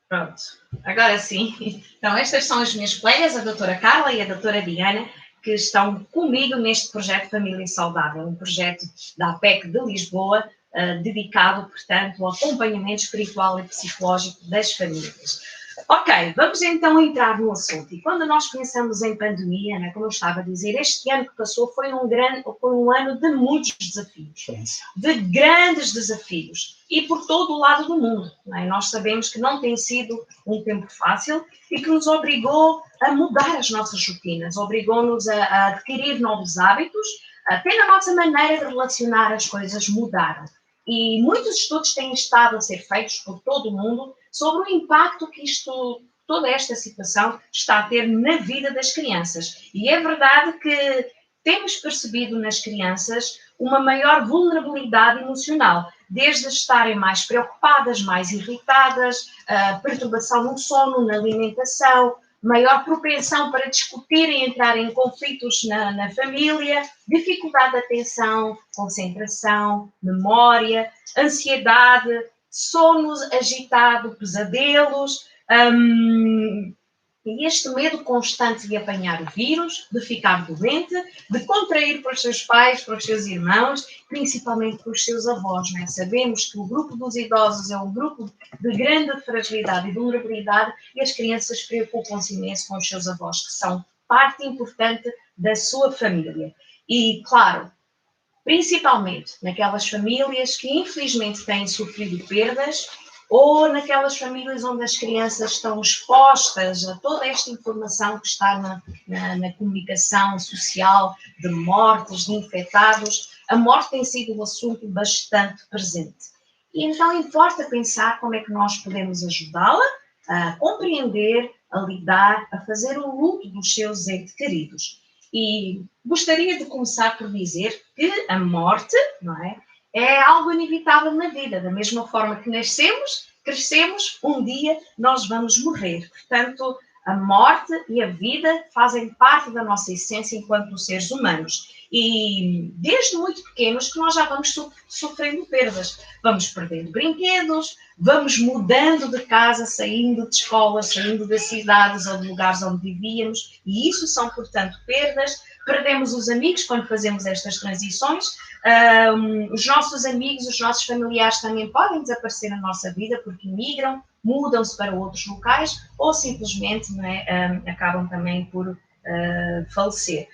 Pronto, agora sim. Então, estas são as minhas colegas, a doutora Carla e a doutora Diana, que estão comigo neste projeto Família Saudável, um projeto da APEC de Lisboa, dedicado, portanto, ao acompanhamento espiritual e psicológico das famílias. Ok, vamos então entrar no assunto. E quando nós pensamos em pandemia, né, como eu estava a dizer, este ano que passou foi um ano de muitos desafios, de grandes desafios, e por todo o lado do mundo. Né? Nós sabemos que não tem sido um tempo fácil e que nos obrigou a mudar as nossas rotinas, obrigou-nos a adquirir novos hábitos, até na nossa maneira de relacionar as coisas mudaram. E muitos estudos têm estado a ser feitos por todo o mundo sobre o impacto que toda esta situação está a ter na vida das crianças. E é verdade que temos percebido nas crianças uma maior vulnerabilidade emocional, desde estarem mais preocupadas, mais irritadas, perturbação no sono, na alimentação, maior propensão para discutirem, entrar em conflitos na família, dificuldade de atenção, concentração, memória, ansiedade, sono agitado, pesadelos, e este medo constante de apanhar o vírus, de ficar doente, de contrair para os seus pais, para os seus irmãos, principalmente para os seus avós. Não é? Sabemos que o grupo dos idosos é um grupo de grande fragilidade e vulnerabilidade e as crianças preocupam-se imenso com os seus avós, que são parte importante da sua família. E, claro, principalmente naquelas famílias que infelizmente têm sofrido perdas ou naquelas famílias onde as crianças estão expostas a toda esta informação que está na comunicação social de mortes, de infectados. A morte tem sido um assunto bastante presente. E então importa pensar como é que nós podemos ajudá-la a compreender, a lidar, a fazer o luto dos seus entes queridos. E gostaria de começar por dizer que a morte, não é algo inevitável na vida. Da mesma forma que nascemos, crescemos, um dia nós vamos morrer. Portanto, a morte e a vida fazem parte da nossa essência enquanto seres humanos. E desde muito pequenos que nós já vamos sofrendo perdas. Vamos perdendo brinquedos, vamos mudando de casa, saindo de escolas, saindo das cidades ou de lugares onde vivíamos. E isso são, portanto, perdas. Perdemos os amigos quando fazemos estas transições. Os nossos amigos, os nossos familiares também podem desaparecer na nossa vida porque migram, mudam-se para outros locais ou simplesmente acabam também por falecer.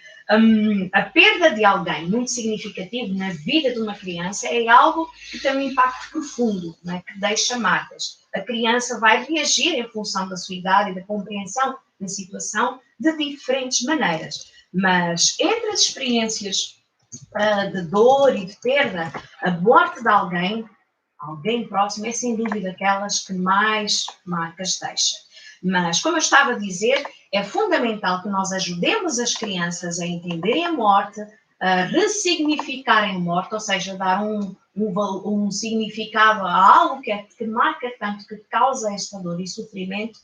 A perda de alguém muito significativo na vida de uma criança é algo que tem um impacto profundo, que deixa marcas. A criança vai reagir em função da sua idade e da compreensão da situação de diferentes maneiras. Mas entre as experiências de dor e de perda, a morte de alguém próximo, é sem dúvida aquelas que mais marcas deixa. Mas, como eu estava a dizer, é fundamental que nós ajudemos as crianças a entenderem a morte, a ressignificarem a morte, ou seja, dar um significado a algo que marca tanto, que causa esta dor e sofrimento.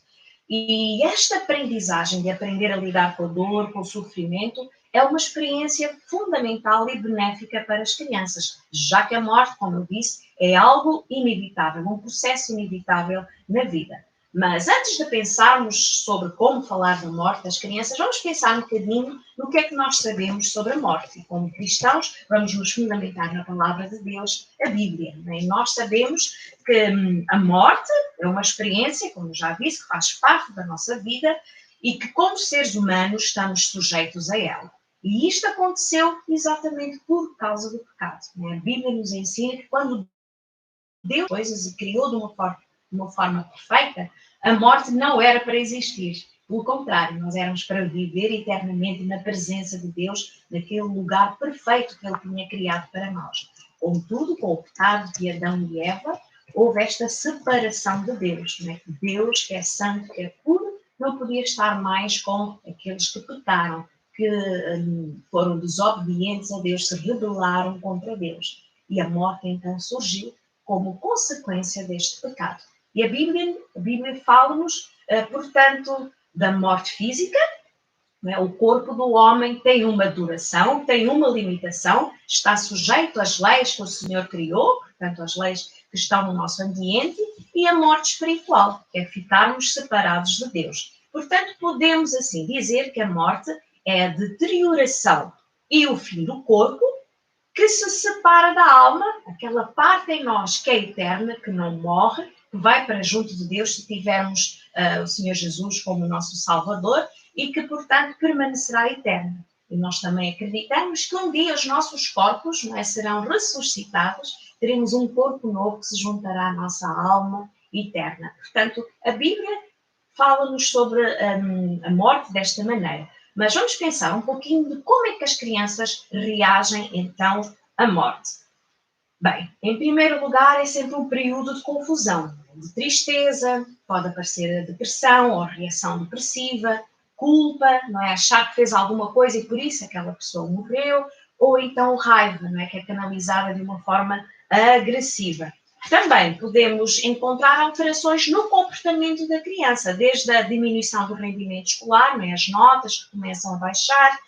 E esta aprendizagem de aprender a lidar com a dor, com o sofrimento, é uma experiência fundamental e benéfica para as crianças, já que a morte, como eu disse, é algo inevitável, um processo inevitável na vida. Mas antes de pensarmos sobre como falar da morte das crianças, vamos pensar um bocadinho no que é que nós sabemos sobre a morte. E como cristãos, vamos nos fundamentar na palavra de Deus, a Bíblia. E nós sabemos que a morte é uma experiência, como eu já disse, que faz parte da nossa vida e que, como seres humanos, estamos sujeitos a ela. E isto aconteceu exatamente por causa do pecado. A Bíblia nos ensina que quando Deus coisas e criou de uma forma perfeita, a morte não era para existir. Pelo contrário, nós éramos para viver eternamente na presença de Deus, naquele lugar perfeito que Ele tinha criado para nós. Contudo, com o pecado de Adão e Eva, houve esta separação de Deus. Deus, que é santo, que é puro, não podia estar mais com aqueles que pecaram, que foram desobedientes a Deus, se rebelaram contra Deus. E a morte então surgiu como consequência deste pecado. E a Bíblia fala-nos, portanto, da morte física. O corpo do homem tem uma duração, tem uma limitação, está sujeito às leis que o Senhor criou, portanto, às leis que estão no nosso ambiente, e a morte espiritual, que é ficarmos separados de Deus. Portanto, podemos assim dizer que a morte é a deterioração e o fim do corpo que se separa da alma, aquela parte em nós que é eterna, que não morre, que vai para junto de Deus se tivermos o Senhor Jesus como nosso Salvador e que, portanto, permanecerá eterna. E nós também acreditamos que um dia os nossos corpos, não é, serão ressuscitados, teremos um corpo novo que se juntará à nossa alma eterna. Portanto, a Bíblia fala-nos sobre a morte desta maneira. Mas vamos pensar um pouquinho de como é que as crianças reagem, então, à morte. Bem, em primeiro lugar, é sempre um período de confusão, de tristeza, pode aparecer a depressão ou a reação depressiva, culpa, não é? Achar que fez alguma coisa e por isso aquela pessoa morreu, ou então raiva, não é? Que é canalizada de uma forma agressiva. Também podemos encontrar alterações no comportamento da criança, desde a diminuição do rendimento escolar, não é? As notas que começam a baixar,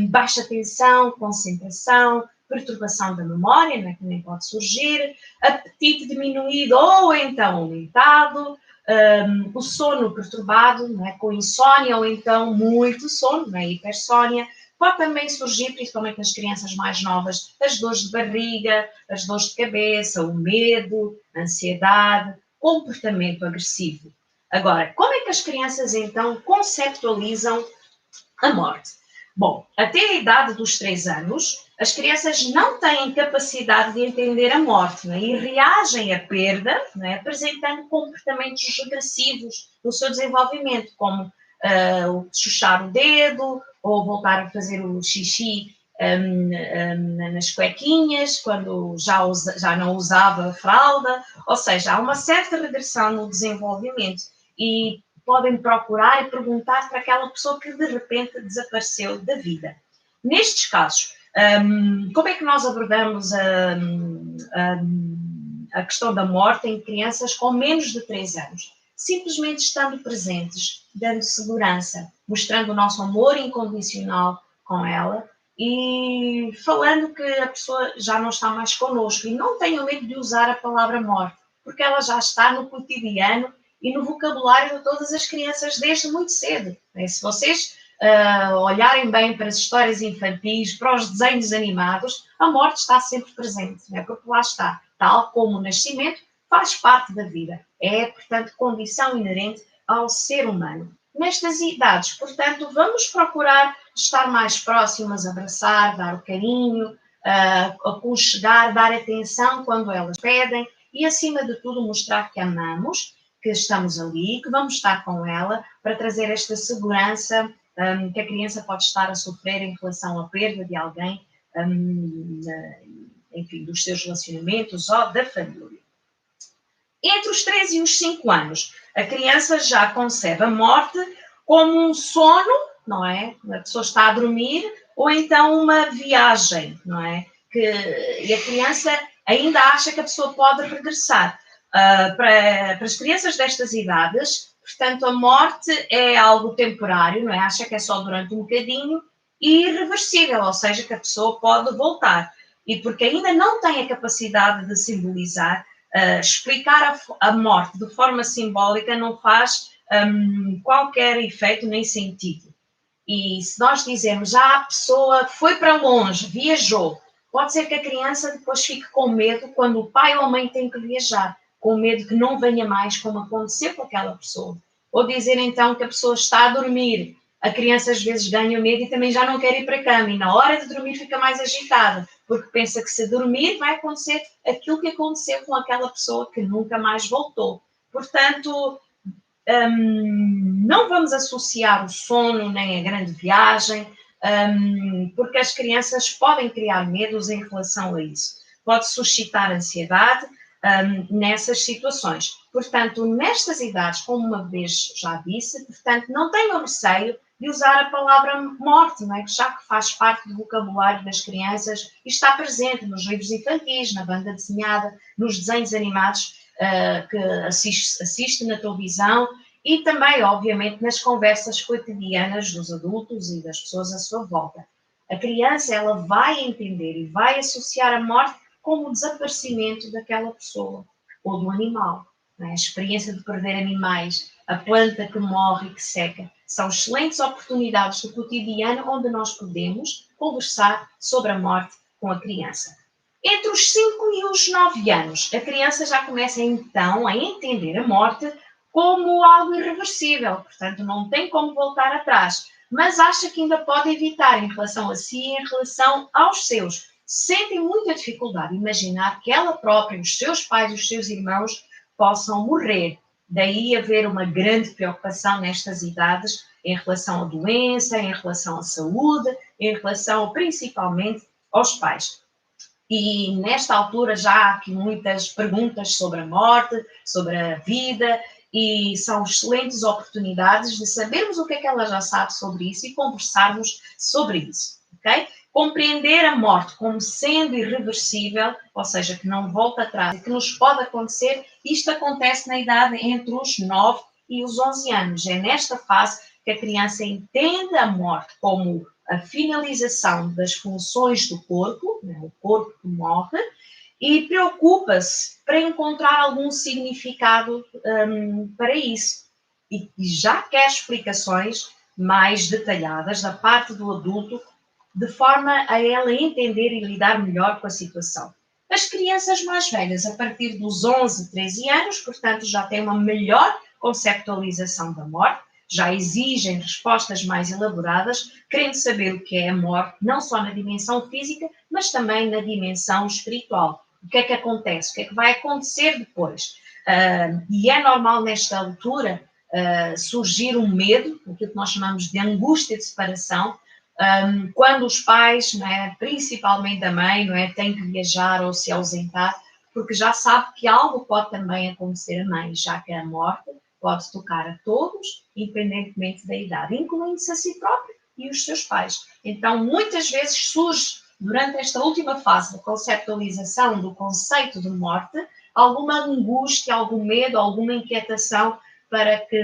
baixa atenção, concentração, perturbação da memória, não é? Que também pode surgir, apetite diminuído ou então aumentado, o sono perturbado, não é? Com insónia ou então muito sono, não é? Hipersónia. Pode também surgir, principalmente nas crianças mais novas, as dores de barriga, as dores de cabeça, o medo, a ansiedade, comportamento agressivo. Agora, como é que as crianças então conceptualizam a morte? Bom, até a idade dos 3 anos, as crianças não têm capacidade de entender a morte, né? E reagem à perda, né? Apresentando comportamentos agressivos no seu desenvolvimento, como chuchar o dedo, ou voltar a fazer o xixi nas cuequinhas, quando já não usava fralda, ou seja, há uma certa regressão no desenvolvimento e podem procurar e perguntar para aquela pessoa que de repente desapareceu da vida. Nestes casos, como é que nós abordamos a questão da morte em crianças com menos de 3 anos? Simplesmente estando presentes, dando segurança, mostrando o nosso amor incondicional com ela e falando que a pessoa já não está mais connosco. E não tenham medo de usar a palavra morte, porque ela já está no cotidiano e no vocabulário de todas as crianças desde muito cedo. Se vocês olharem bem para as histórias infantis, para os desenhos animados, a morte está sempre presente, porque lá está, tal como o nascimento, faz parte da vida. É, portanto, condição inerente ao ser humano. Nestas idades, portanto, vamos procurar estar mais próximas, abraçar, dar o carinho, aconchegar, dar atenção quando elas pedem e, acima de tudo, mostrar que amamos, que estamos ali, que vamos estar com ela para trazer esta segurança que a criança pode estar a sofrer em relação à perda de alguém, enfim, dos seus relacionamentos ou da família. Entre os 3 e os 5 anos, a criança já concebe a morte como um sono, não é? A pessoa está a dormir, ou então uma viagem, não é? E a criança ainda acha que a pessoa pode regressar. Para as crianças destas idades, portanto, a morte é algo temporário, não é? Acha que é só durante um bocadinho e irreversível, ou seja, que a pessoa pode voltar. E porque ainda não tem a capacidade de simbolizar, explicar a morte de forma simbólica não faz qualquer efeito nem sentido. E se nós dizemos, a pessoa foi para longe, viajou, pode ser que a criança depois fique com medo quando o pai ou a mãe tem que viajar, com medo que não venha mais como aconteceu com aquela pessoa. Ou dizer então que a pessoa está a dormir, a criança às vezes ganha medo e também já não quer ir para a cama e na hora de dormir fica mais agitada, porque pensa que se dormir vai acontecer aquilo que aconteceu com aquela pessoa que nunca mais voltou. Portanto, não vamos associar o sono nem a grande viagem, porque as crianças podem criar medos em relação a isso. Pode suscitar ansiedade nessas situações. Portanto, nestas idades, como uma vez já disse, portanto, não tenham receio de usar a palavra morte, não é? Já que faz parte do vocabulário das crianças e está presente nos livros infantis, na banda desenhada, nos desenhos animados que assiste na televisão e também, obviamente, nas conversas cotidianas dos adultos e das pessoas à sua volta. A criança, ela vai entender e vai associar a morte como o desaparecimento daquela pessoa ou do animal. Não é? A experiência de perder animais, a planta que morre e que seca, são excelentes oportunidades do cotidiano onde nós podemos conversar sobre a morte com a criança. Entre os 5 e os 9 anos, a criança já começa então a entender a morte como algo irreversível, portanto não tem como voltar atrás, mas acha que ainda pode evitar em relação a si e em relação aos seus. Sentem muita dificuldade em imaginar que ela própria, os seus pais, os seus irmãos possam morrer. Daí haver uma grande preocupação nestas idades em relação à doença, em relação à saúde, em relação principalmente aos pais. E nesta altura já há aqui muitas perguntas sobre a morte, sobre a vida, e são excelentes oportunidades de sabermos o que é que ela já sabe sobre isso e conversarmos sobre isso, ok? Compreender a morte como sendo irreversível, ou seja, que não volta atrás e que nos pode acontecer, isto acontece na idade entre os 9 e os 11 anos. É nesta fase que a criança entende a morte como a finalização das funções do corpo, né, o corpo que morre, e preocupa-se para encontrar algum significado para isso. E já quer explicações mais detalhadas da parte do adulto, de forma a ela entender e lidar melhor com a situação. As crianças mais velhas, a partir dos 11, 13 anos, portanto, já têm uma melhor conceptualização da morte, já exigem respostas mais elaboradas, querendo saber o que é a morte, não só na dimensão física, mas também na dimensão espiritual. O que é que acontece? O que é que vai acontecer depois? E é normal nesta altura surgir um medo, aquilo que nós chamamos de angústia de separação, quando os pais, não é, principalmente a mãe, não é, têm que viajar ou se ausentar, porque já sabe que algo pode também acontecer a mãe, já que a morte pode tocar a todos, independentemente da idade, incluindo-se a si próprio e os seus pais. Então, muitas vezes surge, durante esta última fase da conceptualização do conceito de morte, alguma angústia, algum medo, alguma inquietação para que,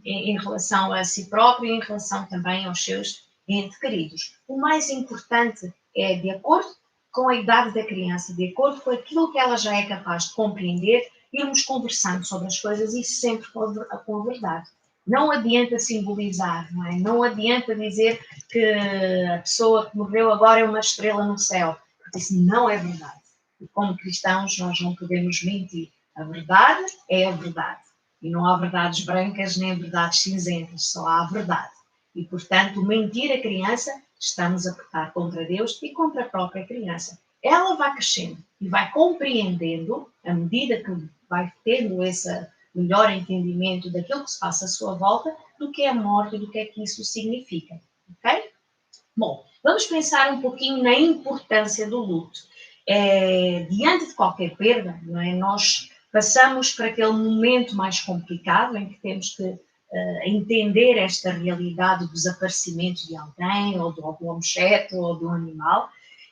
em relação a si próprio e em relação também aos seus entes queridos. O mais importante é, de acordo com a idade da criança, de acordo com aquilo que ela já é capaz de compreender, irmos conversando sobre as coisas e sempre com a verdade. Não adianta simbolizar, não é? Não adianta dizer que a pessoa que morreu agora é uma estrela no céu, porque isso não é verdade. E como cristãos nós não podemos mentir. A verdade é a verdade. E não há verdades brancas nem verdades cinzentas, só há a verdade. E, portanto, mentir a criança, estamos a pecar contra Deus e contra a própria criança. Ela vai crescendo e vai compreendendo, à medida que vai tendo esse melhor entendimento daquilo que se passa à sua volta, do que é a morte e do que é que isso significa. Ok? Bom, vamos pensar um pouquinho na importância do luto. Diante de qualquer perda, não é? Nós passamos por aquele momento mais complicado em que temos que entender esta realidade do desaparecimento de alguém, ou de algum objeto, ou de um animal,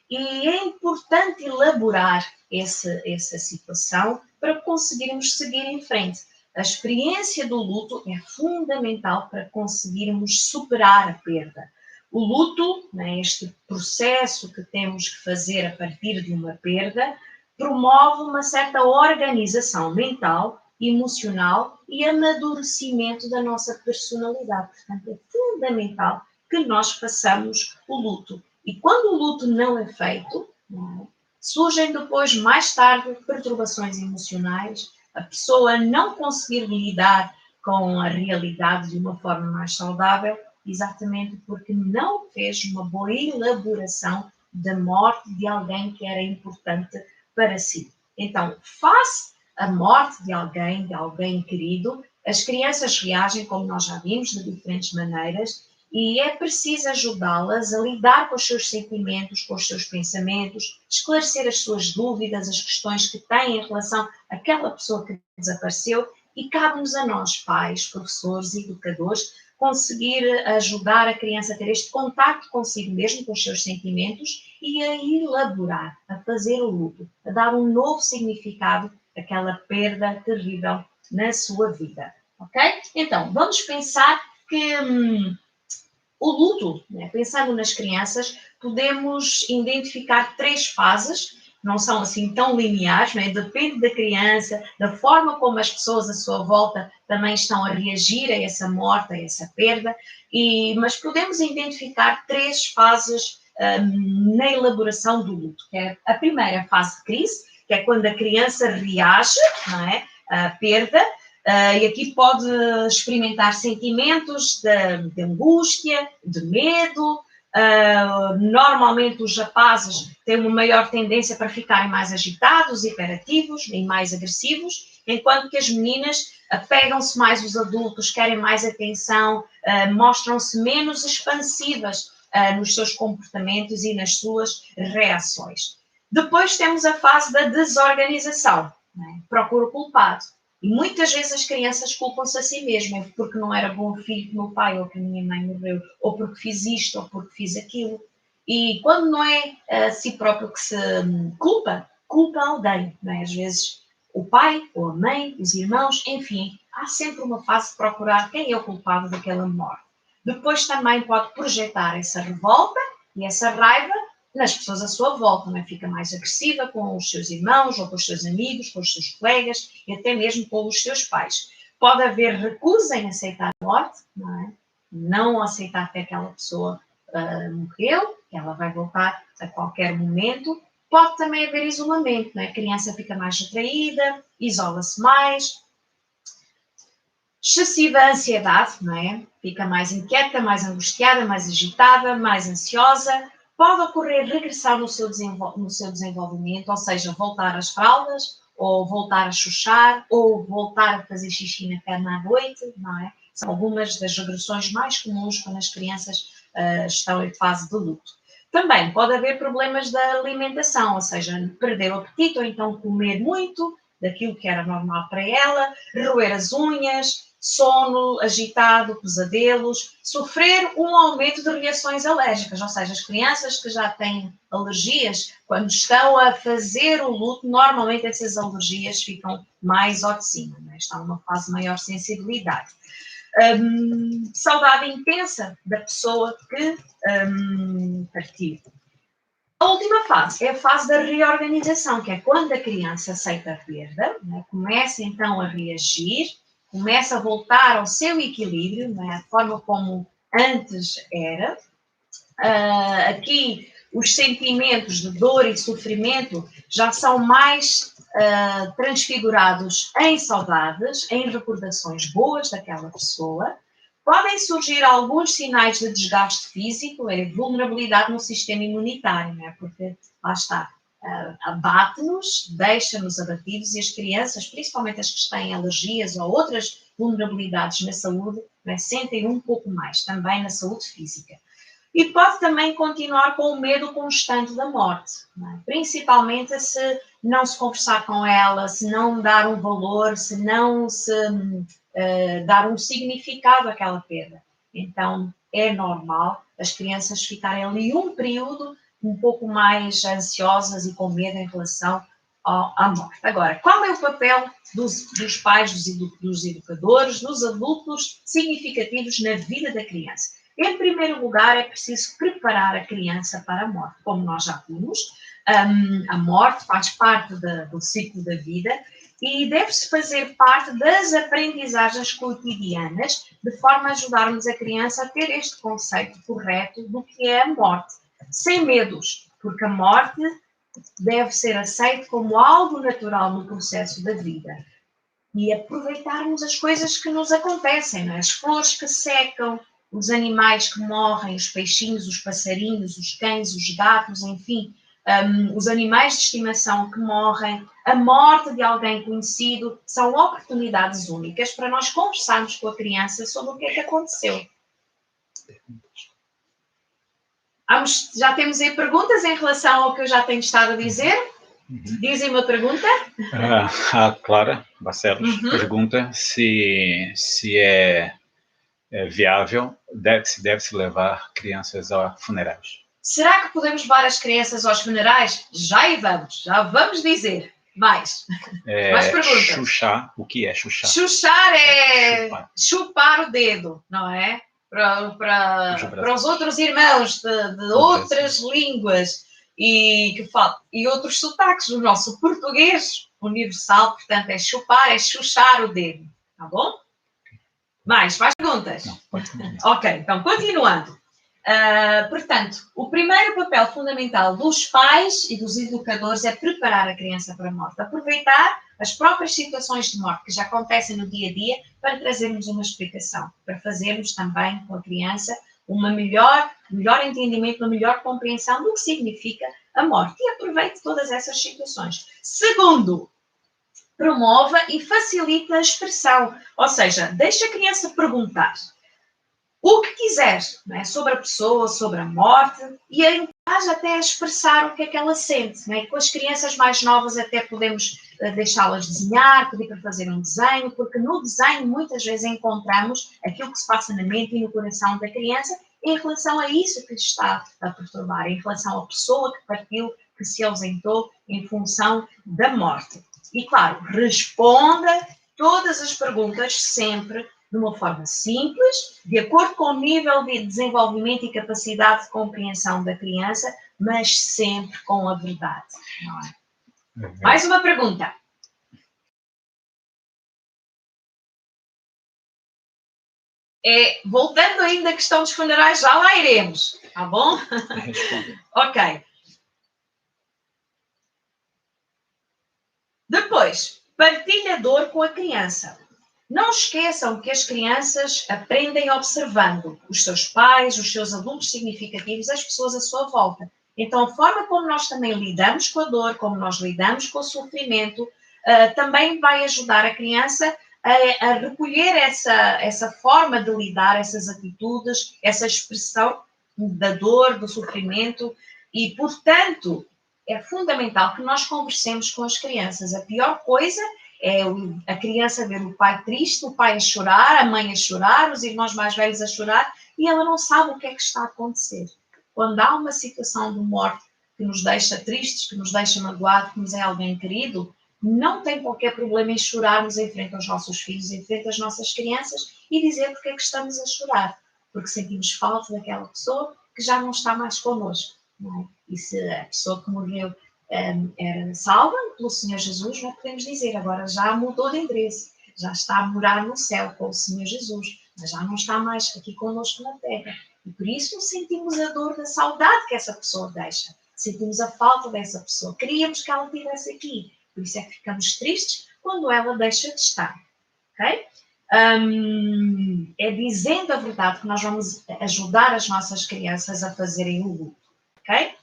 e é importante elaborar essa situação para conseguirmos seguir em frente. A experiência do luto é fundamental para conseguirmos superar a perda. O luto, né, este processo que temos que fazer a partir de uma perda, promove uma certa organização mental, emocional e amadurecimento da nossa personalidade. Portanto, é fundamental que nós façamos o luto. E quando o luto não é feito, não é, surgem depois, mais tarde, perturbações emocionais, a pessoa não conseguir lidar com a realidade de uma forma mais saudável, exatamente porque não fez uma boa elaboração da morte de alguém que era importante para si. Então, face à morte de alguém querido, as crianças reagem, como nós já vimos, de diferentes maneiras, e é preciso ajudá-las a lidar com os seus sentimentos, com os seus pensamentos, esclarecer as suas dúvidas, as questões que têm em relação àquela pessoa que desapareceu, e cabe-nos a nós, pais, professores, educadores, conseguir ajudar a criança a ter este contacto consigo mesmo, com os seus sentimentos, e a elaborar, a fazer o luto, a dar um novo significado àquela perda terrível na sua vida. Ok? Então, vamos pensar que o luto, né, pensando nas crianças, podemos identificar 3 fases não são assim tão lineares, não é? Depende da criança, da forma como as pessoas à sua volta também estão a reagir a essa morte, a essa perda, mas podemos identificar 3 fases na elaboração do luto, que é a primeira fase de crise, que é quando a criança reage, não é, à perda, e aqui pode experimentar sentimentos de angústia, de medo. Normalmente os rapazes têm uma maior tendência para ficarem mais agitados, hiperativos e mais agressivos, enquanto que as meninas apegam-se mais aos adultos, querem mais atenção, mostram-se menos expansivas nos seus comportamentos e nas suas reações. Depois temos a fase da desorganização, né? Procura o culpado. E muitas vezes as crianças culpam-se a si mesmas, porque não era bom filho que meu pai, ou que a minha mãe morreu, ou porque fiz isto, ou porque fiz aquilo. E quando não é a si próprio que se culpa alguém, não é? Às vezes o pai, ou a mãe, os irmãos, enfim, há sempre uma fase de procurar quem é o culpado daquela morte. Depois também pode projetar essa revolta e essa raiva nas pessoas à sua volta, não é? Fica mais agressiva com os seus irmãos, ou com os seus amigos, com os seus colegas, e até mesmo com os seus pais. Pode haver recusa em aceitar a morte, não é? Não aceitar que aquela pessoa morreu, que ela vai voltar a qualquer momento. Pode também haver isolamento, não é? A criança fica mais retraída, isola-se mais. Excessiva ansiedade, não é? Fica mais inquieta, mais angustiada, mais agitada, mais ansiosa. Pode ocorrer regressão no seu desenvolvimento, ou seja, voltar às fraldas, ou voltar a chuchar, ou voltar a fazer xixi na cama à noite, não é? São algumas das regressões mais comuns quando as crianças estão em fase de luto. Também pode haver problemas da alimentação, ou seja, perder o apetite, ou então comer muito daquilo que era normal para ela, roer as unhas, sono agitado, pesadelos, sofrer um aumento de reações alérgicas, ou seja, as crianças que já têm alergias, quando estão a fazer o luto, normalmente essas alergias ficam mais ao de cima, né? Estão numa fase de maior sensibilidade. Saudade intensa da pessoa que partiu. A última fase é a fase da reorganização, que é quando a criança aceita a perda, né? Começa então a reagir, começa a voltar ao seu equilíbrio, né? A forma como antes era. Aqui os sentimentos de dor e de sofrimento já são mais transfigurados em saudades, em recordações boas daquela pessoa. Podem surgir alguns sinais de desgaste físico, vulnerabilidade no sistema imunitário, né? Porque lá está, abate-nos, deixa-nos abatidos e as crianças, principalmente as que têm alergias ou outras vulnerabilidades na saúde, né? Sentem um pouco mais, também na saúde física. E pode também continuar com o medo constante da morte, não é? Principalmente se não se conversar com ela, se não dar um valor, se não se dar um significado àquela perda. Então, é normal as crianças ficarem ali um período um pouco mais ansiosas e com medo em relação à morte. Agora, qual é o papel dos pais, dos educadores, dos adultos significativos na vida da criança? Em primeiro lugar, é preciso preparar a criança para a morte. Como nós já vimos, a morte faz parte do ciclo da vida e deve-se fazer parte das aprendizagens cotidianas, de forma a ajudarmos a criança a ter este conceito correto do que é a morte, sem medos, porque a morte deve ser aceita como algo natural no processo da vida. E aproveitarmos as coisas que nos acontecem, não é? As flores que secam, os animais que morrem, os peixinhos, os passarinhos, os cães, os gatos, enfim, os animais de estimação que morrem, a morte de alguém conhecido, são oportunidades únicas para nós conversarmos com a criança sobre o que é que aconteceu. Já temos aí perguntas em relação ao que eu já tenho estado a dizer? Dizem uma pergunta? A Clara Barcelos pergunta se é viável, deve-se levar crianças a funerais. Será que podemos levar as crianças aos funerais? Já vamos dizer. Mais perguntas. Chuchar, o que é chuchar? Chuchar é chupar o dedo, não é? Para os outros irmãos de outras línguas. e que fala, e outros sotaques do nosso português universal, portanto, é chupar, é chuchar o dedo, tá bom? Mais perguntas? Não, pode continuar. Ok, então, continuando. Portanto, o primeiro papel fundamental dos pais e dos educadores é preparar a criança para a morte. Aproveitar as próprias situações de morte que já acontecem no dia a dia para trazermos uma explicação, para fazermos também com a criança uma melhor entendimento, uma melhor compreensão do que significa a morte. E aproveite todas essas situações. Segundo, promova e facilita a expressão, ou seja, deixa a criança perguntar o que quiser, não é? Sobre a pessoa, sobre a morte, e a encoraja até a expressar o que é que ela sente. Não é? Com as crianças mais novas até podemos deixá-las desenhar, pedir para fazer um desenho, porque no desenho muitas vezes encontramos aquilo que se passa na mente e no coração da criança em relação a isso que lhe está a perturbar, em relação à pessoa que partiu, que se ausentou em função da morte. E, claro, responda todas as perguntas sempre de uma forma simples, de acordo com o nível de desenvolvimento e capacidade de compreensão da criança, mas sempre com a verdade. Não é? Mais uma pergunta. Voltando ainda à questão dos funerais, já lá iremos, tá bom? Ok. Depois, partilha a dor com a criança. Não esqueçam que as crianças aprendem observando os seus pais, os seus adultos significativos, as pessoas à sua volta. Então, a forma como nós também lidamos com a dor, como nós lidamos com o sofrimento, também vai ajudar a criança a recolher essa forma de lidar, essas atitudes, essa expressão da dor, do sofrimento e, portanto, é fundamental que nós conversemos com as crianças. A pior coisa é a criança ver o pai triste, o pai a chorar, a mãe a chorar, os irmãos mais velhos a chorar, e ela não sabe o que é que está a acontecer. Quando há uma situação de morte que nos deixa tristes, que nos deixa magoados, que nos é alguém querido, não tem qualquer problema em chorarmos em frente aos nossos filhos, em frente às nossas crianças, e dizer porque é que estamos a chorar. Porque sentimos falta daquela pessoa que já não está mais connosco. Não é? E se a pessoa que morreu era salva pelo Senhor Jesus, nós podemos dizer, agora já mudou de endereço, já está a morar no céu com o Senhor Jesus, mas já não está mais aqui connosco na terra. E por isso sentimos a dor da saudade que essa pessoa deixa, sentimos a falta dessa pessoa, queríamos que ela estivesse aqui, por isso é que ficamos tristes quando ela deixa de estar. Ok? É dizendo a verdade que nós vamos ajudar as nossas crianças a fazerem o luto. Ok?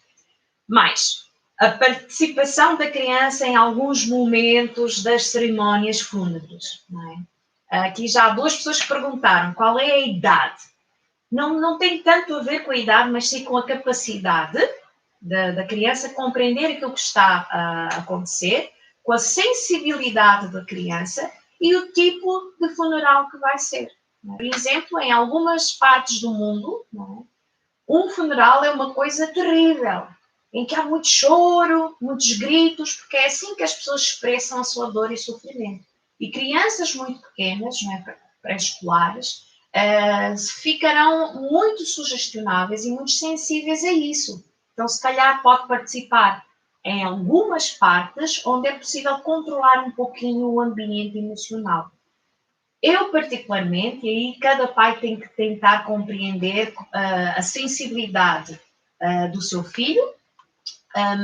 Mais, a participação da criança em alguns momentos das cerimónias fúnebres. Não é? Aqui já há duas pessoas que perguntaram qual é a idade. Não tem tanto a ver com a idade, mas sim com a capacidade da criança compreender aquilo que está a acontecer, com a sensibilidade da criança e o tipo de funeral que vai ser. Por exemplo, em algumas partes do mundo, não é? Um funeral é uma coisa terrível, em que há muito choro, muitos gritos, porque é assim que as pessoas expressam a sua dor e sofrimento. E crianças muito pequenas, não é, pré-escolares, ficarão muito sugestionáveis e muito sensíveis a isso. Então, se calhar, pode participar em algumas partes onde é possível controlar um pouquinho o ambiente emocional. Eu, particularmente, e aí cada pai tem que tentar compreender a sensibilidade do seu filho,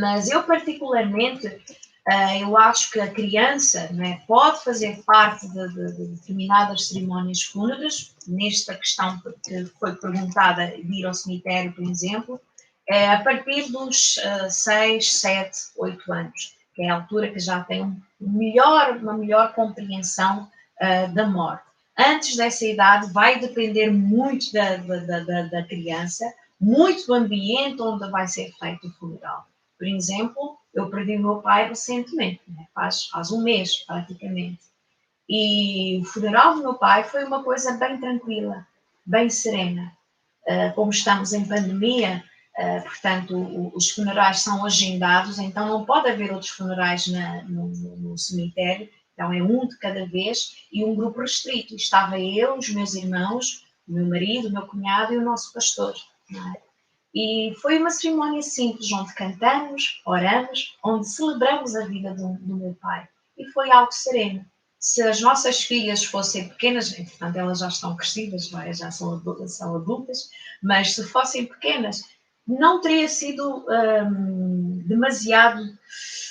mas eu, particularmente, eu acho que a criança, né, pode fazer parte de determinadas cerimónias fúnebres, nesta questão que foi perguntada de ir ao cemitério, por exemplo, a partir dos 6, 7, 8 anos, que é a altura que já tem uma melhor compreensão da morte. Antes dessa idade vai depender muito da criança, muito do ambiente onde vai ser feito o funeral. Por exemplo, eu perdi o meu pai recentemente, né? faz um mês praticamente. E o funeral do meu pai foi uma coisa bem tranquila, bem serena. Como estamos em pandemia, portanto, os funerais são agendados, então não pode haver outros funerais no cemitério, então é um de cada vez e um grupo restrito. Estava eu, os meus irmãos, o meu marido, o meu cunhado e o nosso pastor. Não é? E foi uma cerimónia simples, onde cantamos, oramos, onde celebramos a vida do meu pai. E foi algo sereno. Se as nossas filhas fossem pequenas, entretanto elas já estão crescidas, já são adultas, mas se fossem pequenas, não teria sido demasiado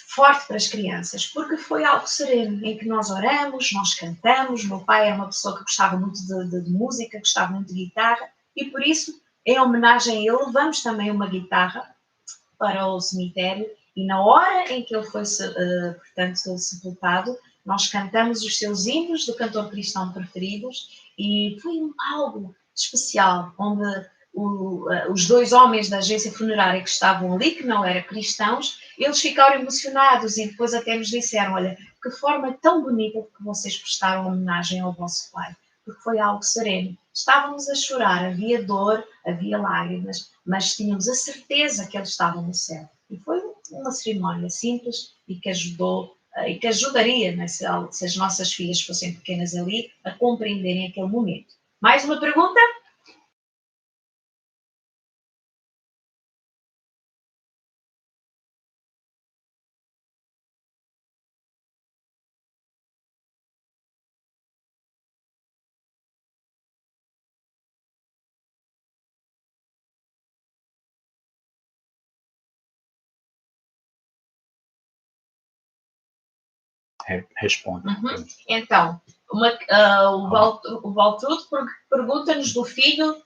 forte para as crianças, porque foi algo sereno, em que nós oramos, nós cantamos. Meu pai é uma pessoa que gostava muito de música, gostava muito de guitarra, e por isso, em homenagem a ele, levamos também uma guitarra para o cemitério, e na hora em que ele foi, portanto, sepultado, nós cantamos os seus hinos do cantor cristão preferidos, e foi algo especial, onde os dois homens da agência funerária que estavam ali, que não eram cristãos, eles ficaram emocionados e depois até nos disseram: olha, que forma tão bonita que vocês prestaram homenagem ao vosso pai, porque foi algo sereno. Estávamos a chorar, havia dor, havia lágrimas, mas tínhamos a certeza que ele estava no céu. E foi uma cerimónia simples e que ajudou, e que ajudaria, né, se as nossas filhas fossem pequenas ali, a compreenderem aquele momento. Mais uma pergunta? Responde. Uhum. Então, o Valtrudo pergunta-nos do filho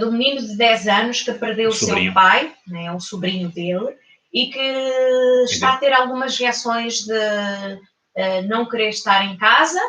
do menino de 10 anos que perdeu o seu pai, né, o sobrinho dele, e que está a ter algumas reações de não querer estar em casa.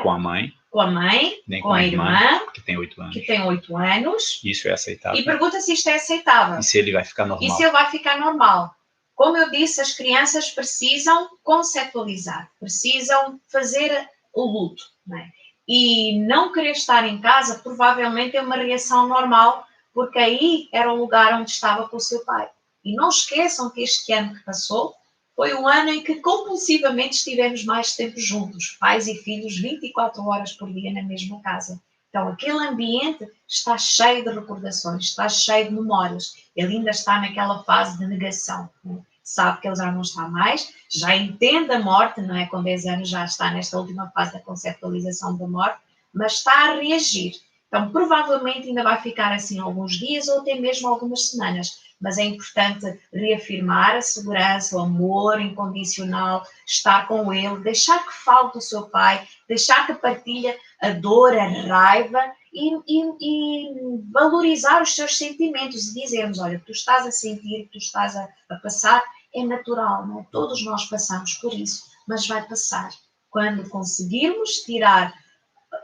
Com a mãe. Com a mãe, nem com a irmã, que tem 8 anos. Que tem 8 anos. Isso é aceitável. E pergunta se isto é aceitável. E se ele vai ficar normal. E se ele vai ficar normal. Como eu disse, as crianças precisam conceptualizar, precisam fazer o luto, né? E não querer estar em casa provavelmente é uma reação normal, porque aí era o lugar onde estava com o seu pai. E não esqueçam que este ano que passou foi o ano em que compulsivamente estivemos mais tempo juntos, pais e filhos, 24 horas por dia na mesma casa. Então, aquele ambiente está cheio de recordações, está cheio de memórias. Ele ainda está naquela fase de negação, né? Sabe que ele já não está mais, já entende a morte, não é? Com 10 anos já está nesta última fase da conceptualização da morte, mas está a reagir. Então, provavelmente ainda vai ficar assim alguns dias ou até mesmo algumas semanas, mas é importante reafirmar a segurança, o amor incondicional, estar com ele, deixar que fale do seu pai, deixar que partilhe a dor, a raiva e valorizar os seus sentimentos e dizermos: olha, tu estás a sentir, tu estás a passar, é natural, não é? Todos nós passamos por isso, mas vai passar. Quando conseguirmos tirar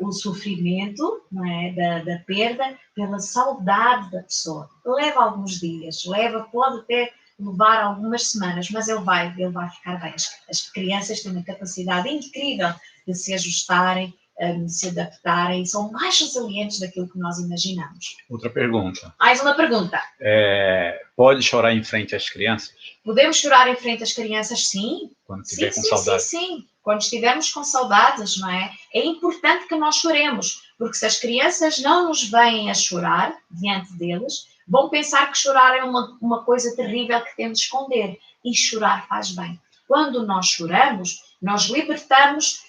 o sofrimento, não é, da perda, pela saudade da pessoa. Leva alguns dias, pode até levar algumas semanas, mas ele vai ficar bem. As crianças têm uma capacidade incrível de se ajustarem, de se adaptarem, são mais resilientes daquilo que nós imaginamos. Outra pergunta. Mais uma pergunta. Pode chorar em frente às crianças? Podemos chorar em frente às crianças, sim. Quando estiver com saudade. Sim. Quando estivermos com saudades, não é? É importante que nós choremos, porque se as crianças não nos veem a chorar diante deles, vão pensar que chorar é uma coisa terrível que temos de esconder. E chorar faz bem. Quando nós choramos, nós libertamos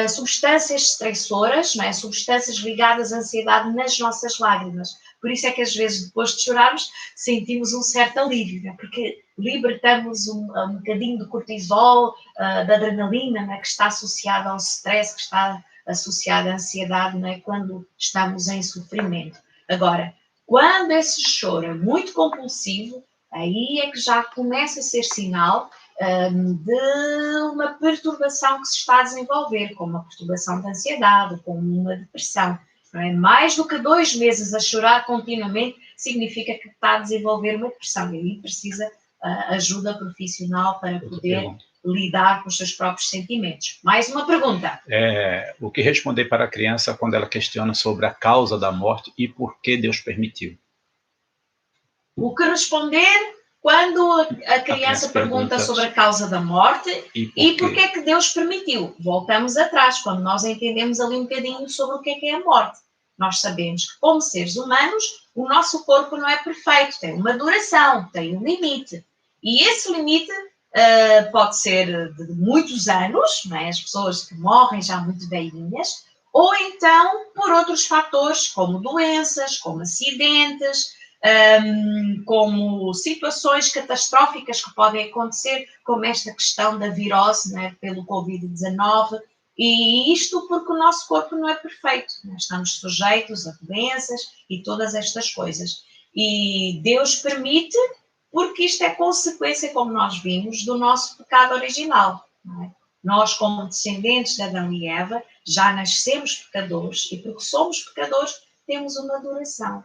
substâncias estressoras, não é? Substâncias ligadas à ansiedade nas nossas lágrimas. Por isso é que às vezes, depois de chorarmos, sentimos um certo alívio, não é? Porque libertamos um bocadinho de cortisol, da adrenalina, não é? Que está associada ao stress, que está associada à ansiedade, não é? Quando estamos em sofrimento. Agora, quando esse choro é muito compulsivo, aí é que já começa a ser sinal de uma perturbação que se está a desenvolver, como uma perturbação de ansiedade, como uma depressão. Não é? Mais do que 2 meses a chorar continuamente significa que está a desenvolver uma depressão e aí precisa ajuda profissional para poder lidar com os seus próprios sentimentos. Mais uma pergunta. O que responder para a criança quando ela questiona sobre a causa da morte e por que Deus permitiu? O que responder quando a criança pergunta sobre a causa da morte e por que é que Deus permitiu? Voltamos atrás, quando nós entendemos ali um bocadinho sobre o que é a morte. Nós sabemos que, como seres humanos, o nosso corpo não é perfeito, tem uma duração, tem um limite. E esse limite pode ser de muitos anos, não é? As pessoas que morrem já muito velhinhas, ou então por outros fatores, como doenças, como acidentes, como situações catastróficas que podem acontecer, como esta questão da virose, né, pelo Covid-19, e isto porque o nosso corpo não é perfeito, nós estamos sujeitos a doenças e todas estas coisas. E Deus permite, porque isto é consequência, como nós vimos, do nosso pecado original. Não é? Nós, como descendentes de Adão e Eva, já nascemos pecadores, e porque somos pecadores, temos uma duração.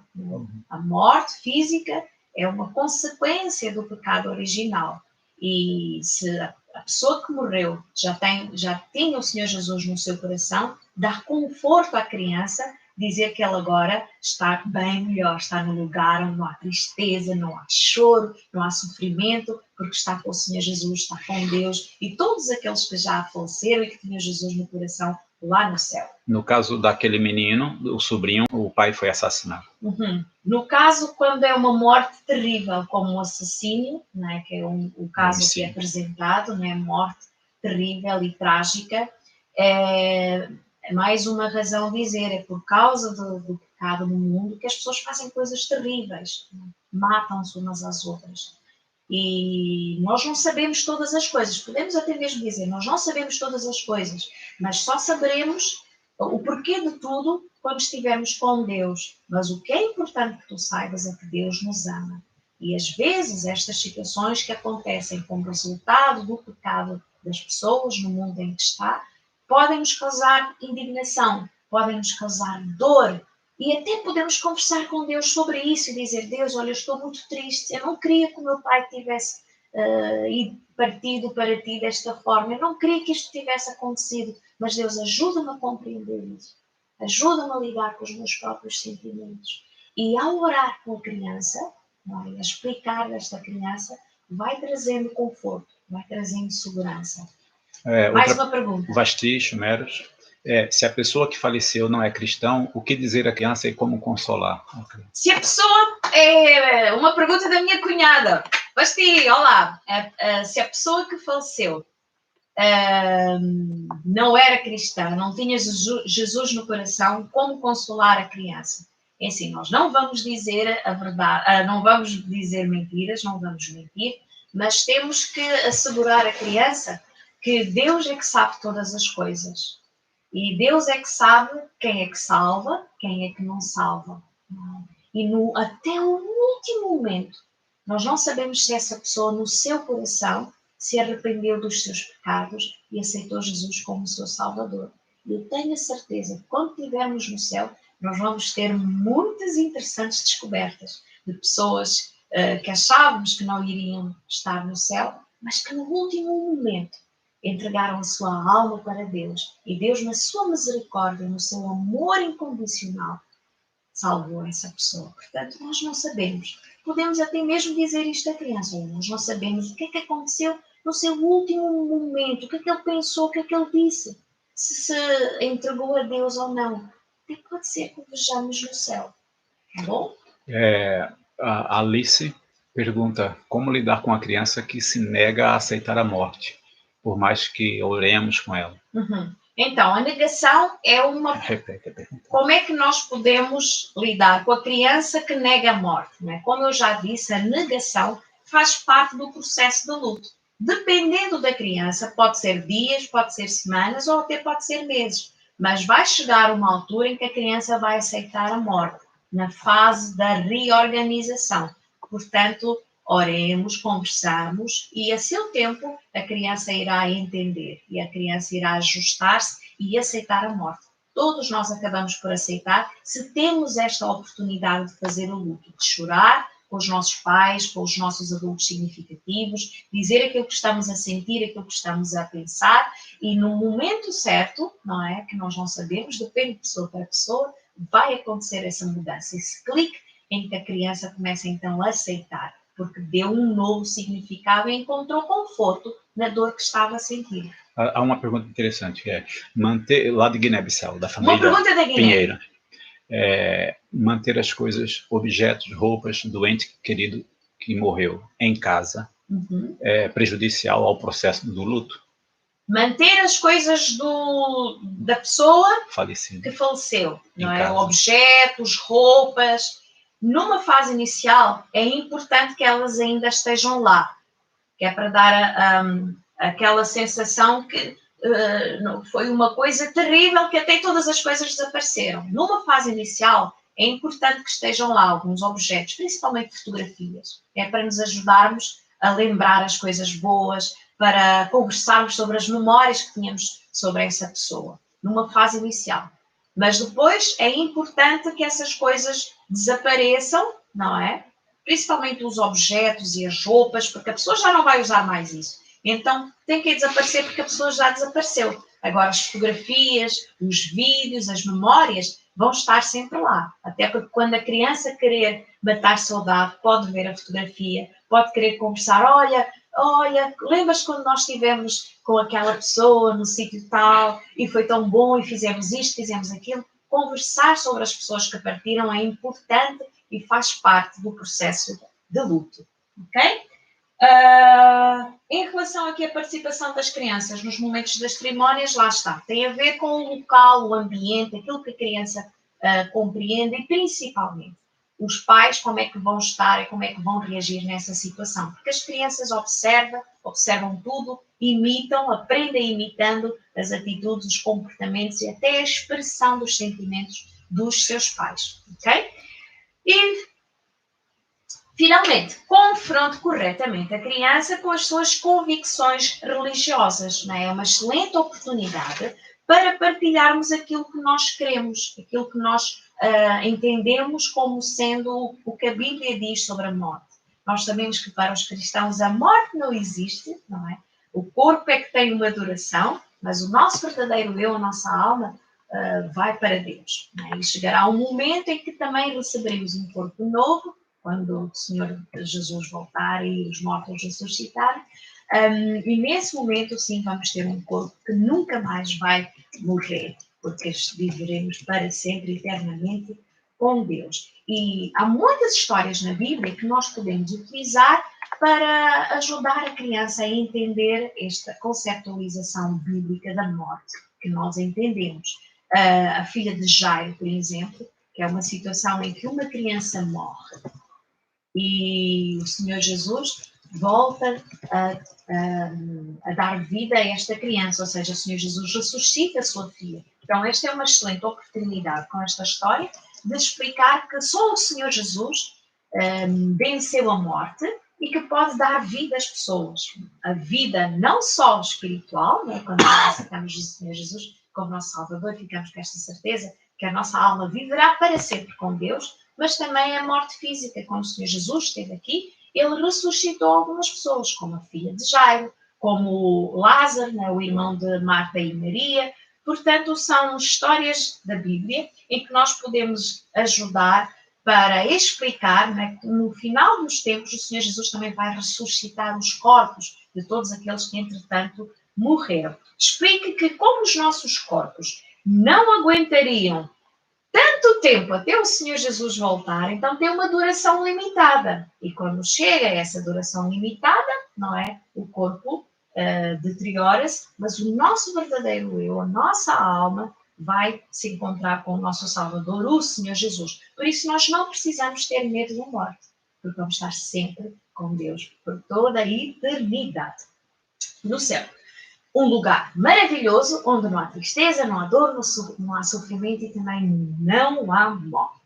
A morte física é uma consequência do pecado original. E se a pessoa que morreu já tinha o Senhor Jesus no seu coração, dar conforto à criança, dizer que ela agora está bem melhor, está no lugar onde não há tristeza, não há choro, não há sofrimento, porque está com o Senhor Jesus, está com Deus, e todos aqueles que já faleceram e que tinham Jesus no coração lá no céu. No caso daquele menino, o sobrinho, o pai foi assassinado. No caso, quando é uma morte terrível, como um assassínio, né, que é o caso que é apresentado, né, morte terrível e trágica, é mais uma razão dizer, é por causa do pecado no mundo que as pessoas fazem coisas terríveis, né, matam-se umas às outras. E nós não sabemos todas as coisas, podemos até mesmo dizer, nós não sabemos todas as coisas, mas só saberemos o porquê de tudo quando estivermos com Deus. Mas o que é importante que tu saibas é que Deus nos ama. E às vezes estas situações que acontecem como resultado do pecado das pessoas no mundo em que está, podem nos causar indignação, podem nos causar dor. E até podemos conversar com Deus sobre isso e dizer, Deus, olha, eu estou muito triste, eu não queria que o meu pai tivesse ido partido para ti desta forma, eu não queria que isto tivesse acontecido, mas Deus, ajuda-me a compreender isso, ajuda-me a lidar com os meus próprios sentimentos. E ao orar com a criança, a explicar esta criança, vai trazendo conforto, vai trazendo segurança. Mais uma pergunta. Vasti, Chumeros. Se a pessoa que faleceu não é cristão, o que dizer à criança e como consolar? Se a pessoa é uma pergunta da minha cunhada. Vasti, olá. Se a pessoa que faleceu não era cristã, não tinha Jesus no coração, como consolar a criança? É assim, nós não vamos dizer a verdade, não vamos dizer mentiras, não vamos mentir, mas temos que assegurar a criança que Deus é que sabe todas as coisas. E Deus é que sabe quem é que salva, quem é que não salva. E até o último momento, nós não sabemos se essa pessoa, no seu coração, se arrependeu dos seus pecados e aceitou Jesus como seu Salvador. E eu tenho a certeza que quando estivermos no céu, nós vamos ter muitas interessantes descobertas de pessoas que achávamos que não iriam estar no céu, mas que no último momento entregaram a sua alma para Deus. E Deus, na sua misericórdia, no seu amor incondicional, salvou essa pessoa. Portanto, nós não sabemos. Podemos até mesmo dizer isto à criança. Nós não sabemos o que é que aconteceu no seu último momento, o que é que ele pensou, o que é que ele disse, se entregou a Deus ou não. Até pode ser que o vejamos no céu. Tá bom? A Alice pergunta como lidar com a criança que se nega a aceitar a morte, por mais que oremos com ela. Então, a negação é uma... Repete a pergunta. Como é que nós podemos lidar com a criança que nega a morte? Não é? Como eu já disse, a negação faz parte do processo de luto. Dependendo da criança, pode ser dias, pode ser semanas ou até pode ser meses. Mas vai chegar uma altura em que a criança vai aceitar a morte, na fase da reorganização. Portanto, oremos, conversamos e a seu tempo a criança irá entender e a criança irá ajustar-se e aceitar a morte. Todos nós acabamos por aceitar se temos esta oportunidade de fazer o luto, de chorar com os nossos pais, com os nossos adultos significativos, dizer aquilo que estamos a sentir, aquilo que estamos a pensar e no momento certo, não é? Que nós não sabemos, depende de pessoa para pessoa, vai acontecer essa mudança, esse clique em que a criança começa então a aceitar, porque deu um novo significado e encontrou conforto na dor que estava a sentir. Há uma pergunta interessante, que é manter, lá de Guiné-Bissau, da família Uma pergunta da Guiné. Pinheiro. manter as coisas, objetos, roupas do ente querido que morreu em casa é prejudicial ao processo do luto? Manter as coisas da pessoa Falecido. que faleceu, não é? casa. Objetos, roupas. Numa fase inicial, é importante que elas ainda estejam lá, que é para dar aquela sensação que foi uma coisa terrível, que até todas as coisas desapareceram. Numa fase inicial, é importante que estejam lá alguns objetos, principalmente fotografias. É para nos ajudarmos a lembrar as coisas boas, para conversarmos sobre as memórias que tínhamos sobre essa pessoa, numa fase inicial. Mas depois é importante que essas coisas desapareçam, não é? Principalmente os objetos e as roupas, porque a pessoa já não vai usar mais isso. Então tem que desaparecer porque a pessoa já desapareceu. Agora as fotografias, os vídeos, as memórias vão estar sempre lá. Até porque quando a criança querer matar saudade, pode ver a fotografia, pode querer conversar, olha, lembras quando nós estivemos com aquela pessoa no sítio tal e foi tão bom e fizemos isto, fizemos aquilo. Conversar sobre as pessoas que partiram é importante e faz parte do processo de luto, ok? Em relação aqui à participação das crianças nos momentos das cerimónias, lá está, tem a ver com o local, o ambiente, aquilo que a criança compreende e principalmente os pais como é que vão estar e como é que vão reagir nessa situação. Porque as crianças observam tudo, imitam, aprendem imitando as atitudes, os comportamentos e até a expressão dos sentimentos dos seus pais, ok? E, finalmente, confronte corretamente a criança com as suas convicções religiosas. Não é? É uma excelente oportunidade para partilharmos aquilo que nós queremos, aquilo que nós entendemos como sendo o que a Bíblia diz sobre a morte. Nós sabemos que para os cristãos a morte não existe, não é? O corpo é que tem uma duração, mas o nosso verdadeiro eu, a nossa alma, vai para Deus. Não é? E chegará um momento em que também receberemos um corpo novo, quando o Senhor Jesus voltar e os mortos ressuscitarem. E nesse momento, sim, vamos ter um corpo que nunca mais vai morrer, porque viveremos para sempre, eternamente, com Deus. E há muitas histórias na Bíblia que nós podemos utilizar para ajudar a criança a entender esta conceptualização bíblica da morte, que nós entendemos. A filha de Jairo, por exemplo, que é uma situação em que uma criança morre e o Senhor Jesus volta a dar vida a esta criança, ou seja, o Senhor Jesus ressuscita a sua filha. Então, esta é uma excelente oportunidade com esta história de explicar que só o Senhor Jesus venceu a morte e que pode dar vida às pessoas. A vida não só espiritual, né? Quando nós aceitamos o Senhor Jesus como nosso Salvador, ficamos com esta certeza que a nossa alma viverá para sempre com Deus, mas também a morte física. Quando o Senhor Jesus esteve aqui, ele ressuscitou algumas pessoas, como a filha de Jairo, como Lázaro, né, o irmão de Marta e Maria. Portanto, são histórias da Bíblia em que nós podemos ajudar para explicar, né, que no final dos tempos o Senhor Jesus também vai ressuscitar os corpos de todos aqueles que, entretanto, morreram. Explique que como os nossos corpos não aguentariam tanto tempo até o Senhor Jesus voltar, então tem uma duração limitada. E quando chega a essa duração limitada, não é? O corpo deteriora-se, mas o nosso verdadeiro eu, a nossa alma, vai se encontrar com o nosso Salvador, o Senhor Jesus. Por isso nós não precisamos ter medo da morte, porque vamos estar sempre com Deus por toda a eternidade no céu. Um lugar maravilhoso, onde não há tristeza, não há dor, não há sofrimento e também não há morte.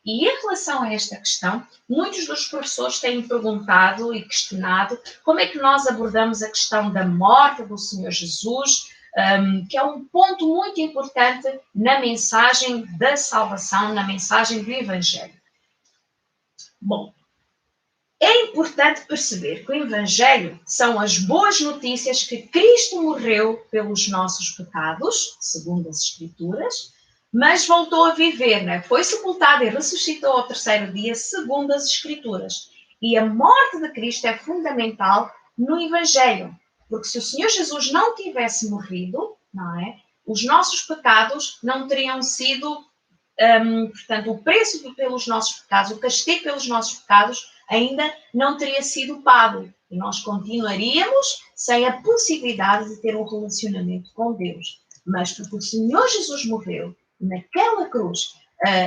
E em relação a esta questão, muitos dos professores têm perguntado e questionado como é que nós abordamos a questão da morte do Senhor Jesus, que é um ponto muito importante na mensagem da salvação, na mensagem do Evangelho. Bom, é importante perceber que o Evangelho são as boas notícias que Cristo morreu pelos nossos pecados, segundo as Escrituras, mas voltou a viver, né? Foi sepultado e ressuscitou ao terceiro dia, segundo as Escrituras. E a morte de Cristo é fundamental no Evangelho, porque se o Senhor Jesus não tivesse morrido, não é? Os nossos pecados não teriam sido portanto, o preço pelos nossos pecados, o castigo pelos nossos pecados, ainda não teria sido pago. E nós continuaríamos sem a possibilidade de ter um relacionamento com Deus. Mas porque o Senhor Jesus morreu naquela cruz,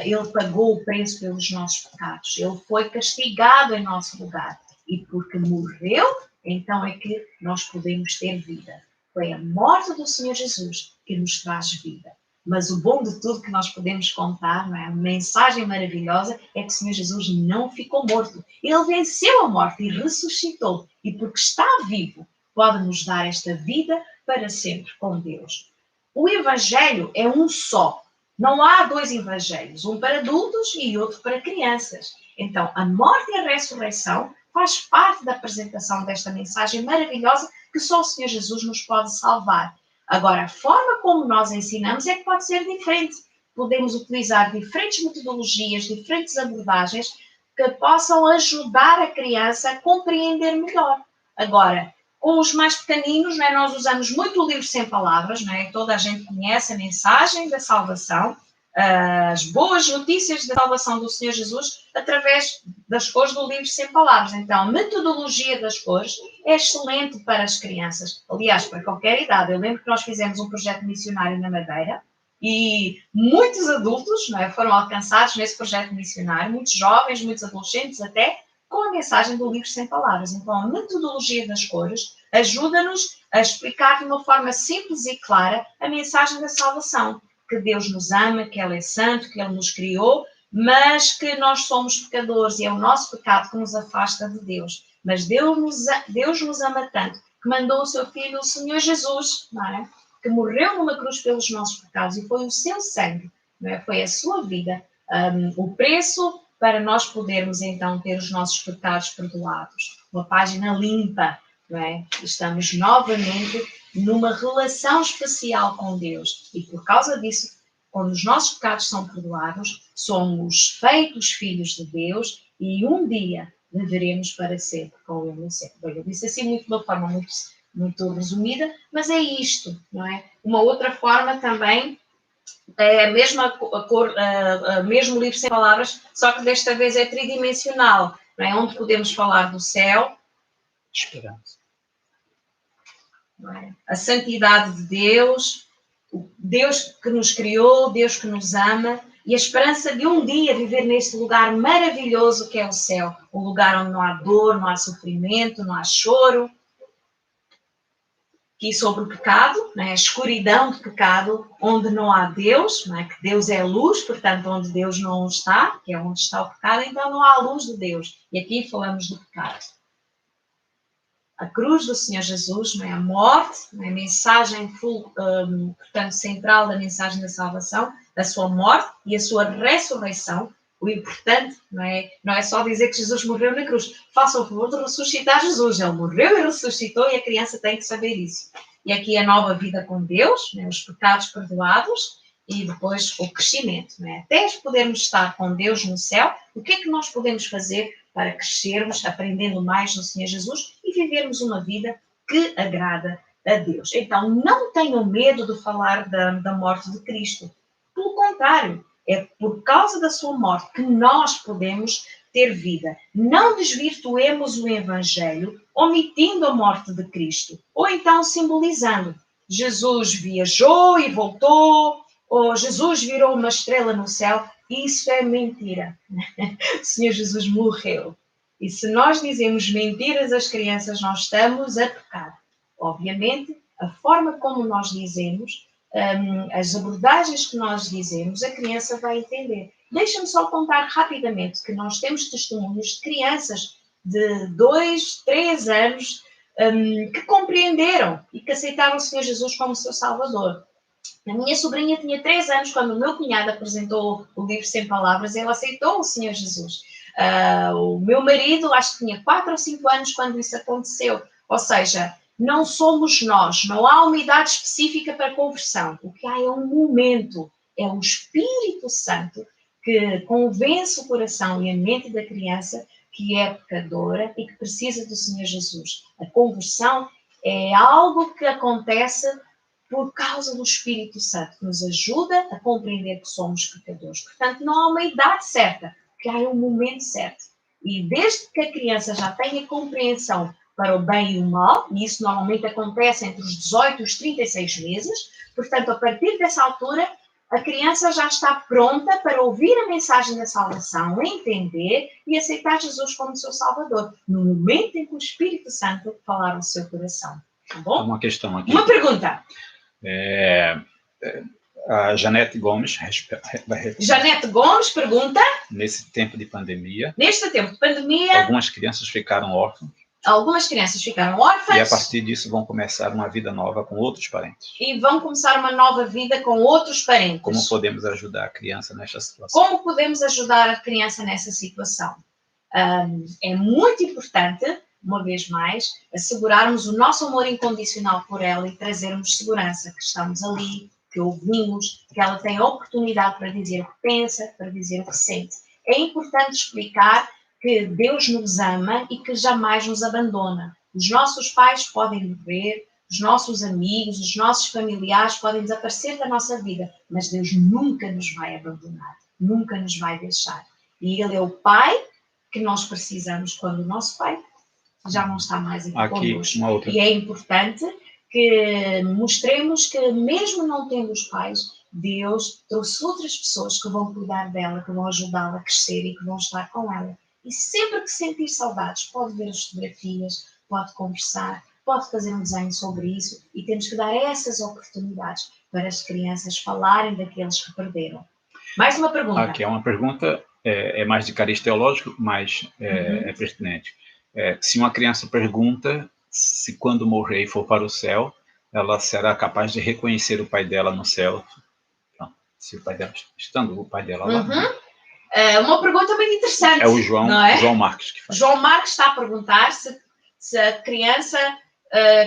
Ele pagou o preço pelos nossos pecados. Ele foi castigado em nosso lugar. E porque morreu, então é que nós podemos ter vida. Foi a morte do Senhor Jesus que nos traz vida. Mas o bom de tudo que nós podemos contar, não é? A mensagem maravilhosa é que o Senhor Jesus não ficou morto. Ele venceu a morte e ressuscitou. E porque está vivo, pode nos dar esta vida para sempre com Deus. O Evangelho é um só. Não há dois evangelhos, um para adultos e outro para crianças. Então, a morte e a ressurreição faz parte da apresentação desta mensagem maravilhosa que só o Senhor Jesus nos pode salvar. Agora, a forma como nós ensinamos é que pode ser diferente. Podemos utilizar diferentes metodologias, diferentes abordagens que possam ajudar a criança a compreender melhor. Agora, com os mais pequeninos, não é? Nós usamos muito o livro sem palavras, não é? Toda a gente conhece a mensagem da salvação, as boas notícias da salvação do Senhor Jesus através das cores do livro sem palavras. Então, a metodologia das cores é excelente para as crianças. Aliás, para qualquer idade. Eu lembro que nós fizemos um projeto missionário na Madeira e muitos adultos, não é, foram alcançados nesse projeto missionário, muitos jovens, muitos adolescentes até, com a mensagem do livro sem palavras. Então, a metodologia das cores ajuda-nos a explicar de uma forma simples e clara a mensagem da salvação. Que Deus nos ama, que Ele é santo, que Ele nos criou, mas que nós somos pecadores e é o nosso pecado que nos afasta de Deus. Mas Deus nos ama tanto que mandou o seu Filho, o Senhor Jesus, não é? Que morreu numa cruz pelos nossos pecados e foi o seu sangue, não é? Foi a sua vida, o preço para nós podermos então ter os nossos pecados perdoados. Uma página limpa, não é? Estamos novamente numa relação especial com Deus. E por causa disso, quando os nossos pecados são perdoados, somos feitos filhos de Deus e um dia viveremos para sempre com Ele no céu. Bem, eu disse assim de uma forma muito resumida, mas é isto, não é? Uma outra forma também é a mesma cor, mesmo livro sem palavras, só que desta vez é tridimensional, não é? Onde podemos falar do céu, esperança, a santidade de Deus, o Deus que nos criou, Deus que nos ama e a esperança de um dia viver neste lugar maravilhoso que é o céu, um lugar onde não há dor, não há sofrimento, não há choro. E sobre o pecado, né, a escuridão do pecado, onde não há Deus, né, que Deus é luz, portanto, onde Deus não está, que é onde está o pecado, então não há luz de Deus. E aqui falamos do pecado. A cruz do Senhor Jesus, não é? A morte, não é? A mensagem portanto, central da mensagem da salvação, a sua morte e a sua ressurreição. O importante não é só dizer que Jesus morreu na cruz. Faça o favor de ressuscitar Jesus. Ele morreu e ressuscitou e a criança tem que saber isso. E aqui a nova vida com Deus, né? Os pecados perdoados e depois o crescimento. Né? Até podermos estar com Deus no céu, o que é que nós podemos fazer para crescermos, aprendendo mais no Senhor Jesus e vivermos uma vida que agrada a Deus. Então, não tenham medo de falar da morte de Cristo. Pelo contrário, é por causa da sua morte que nós podemos ter vida. Não desvirtuemos o Evangelho omitindo a morte de Cristo, ou então simbolizando. Jesus viajou e voltou, ou Jesus virou uma estrela no céu. Isso é mentira. O Senhor Jesus morreu. E se nós dizemos mentiras às crianças, nós estamos a pecar. Obviamente, a forma como nós dizemos, as abordagens que nós dizemos, a criança vai entender. Deixa-me só contar rapidamente que nós temos testemunhos de crianças de 2, 3 anos que compreenderam e que aceitaram o Senhor Jesus como seu Salvador. A minha sobrinha tinha 3 anos quando o meu cunhado apresentou o livro Sem Palavras, ele aceitou o Senhor Jesus. O meu marido, acho que tinha 4 ou 5 anos quando isso aconteceu. Ou seja, não somos nós, não há uma idade específica para conversão. O que há é um momento, é o Espírito Santo que convence o coração e a mente da criança que é pecadora e que precisa do Senhor Jesus. A conversão é algo que acontece por causa do Espírito Santo, que nos ajuda a compreender que somos pecadores. Portanto, não há uma idade certa, que há um momento certo. E desde que a criança já tenha compreensão para o bem e o mal, e isso normalmente acontece entre os 18 e os 36 meses, portanto, a partir dessa altura, a criança já está pronta para ouvir a mensagem da salvação, entender e aceitar Jesus como seu Salvador, no momento em que o Espírito Santo falar ao seu coração. Tá bom? Uma questão aqui. Uma pergunta. A Janete Gomes Janete Gomes pergunta: nesse tempo de pandemia, algumas crianças ficaram órfãs. Algumas crianças ficaram órfãs. E a partir disso vão começar uma vida nova com outros parentes. E vão começar uma nova vida com outros parentes. Como podemos ajudar a criança nesta situação? Como podemos ajudar a criança nessa situação? É muito importante, uma vez mais, assegurarmos o nosso amor incondicional por ela e trazermos segurança, que estamos ali, que ouvimos, que ela tem a oportunidade para dizer o que pensa, para dizer o que sente. É importante explicar que Deus nos ama e que jamais nos abandona. Os nossos pais podem morrer, os nossos amigos, os nossos familiares podem desaparecer da nossa vida, mas Deus nunca nos vai abandonar, nunca nos vai deixar. E Ele é o Pai que nós precisamos quando o nosso Pai já não está mais aqui connosco. E é importante que mostremos que, mesmo não tendo os pais, Deus trouxe outras pessoas que vão cuidar dela, que vão ajudá-la a crescer e que vão estar com ela. E sempre que sentir saudades, pode ver as fotografias, pode conversar, pode fazer um desenho sobre isso, e temos que dar essas oportunidades para as crianças falarem daqueles que perderam. Mais uma pergunta. Aqui é uma pergunta, é mais de cariz teológico, mas é pertinente. Se uma criança pergunta se quando morrer e for para o céu, ela será capaz de reconhecer o pai dela no céu. Então, se o pai dela, estando o pai dela lá. Uma pergunta muito interessante. É o João Marques que faz. João Marques está a perguntar se a criança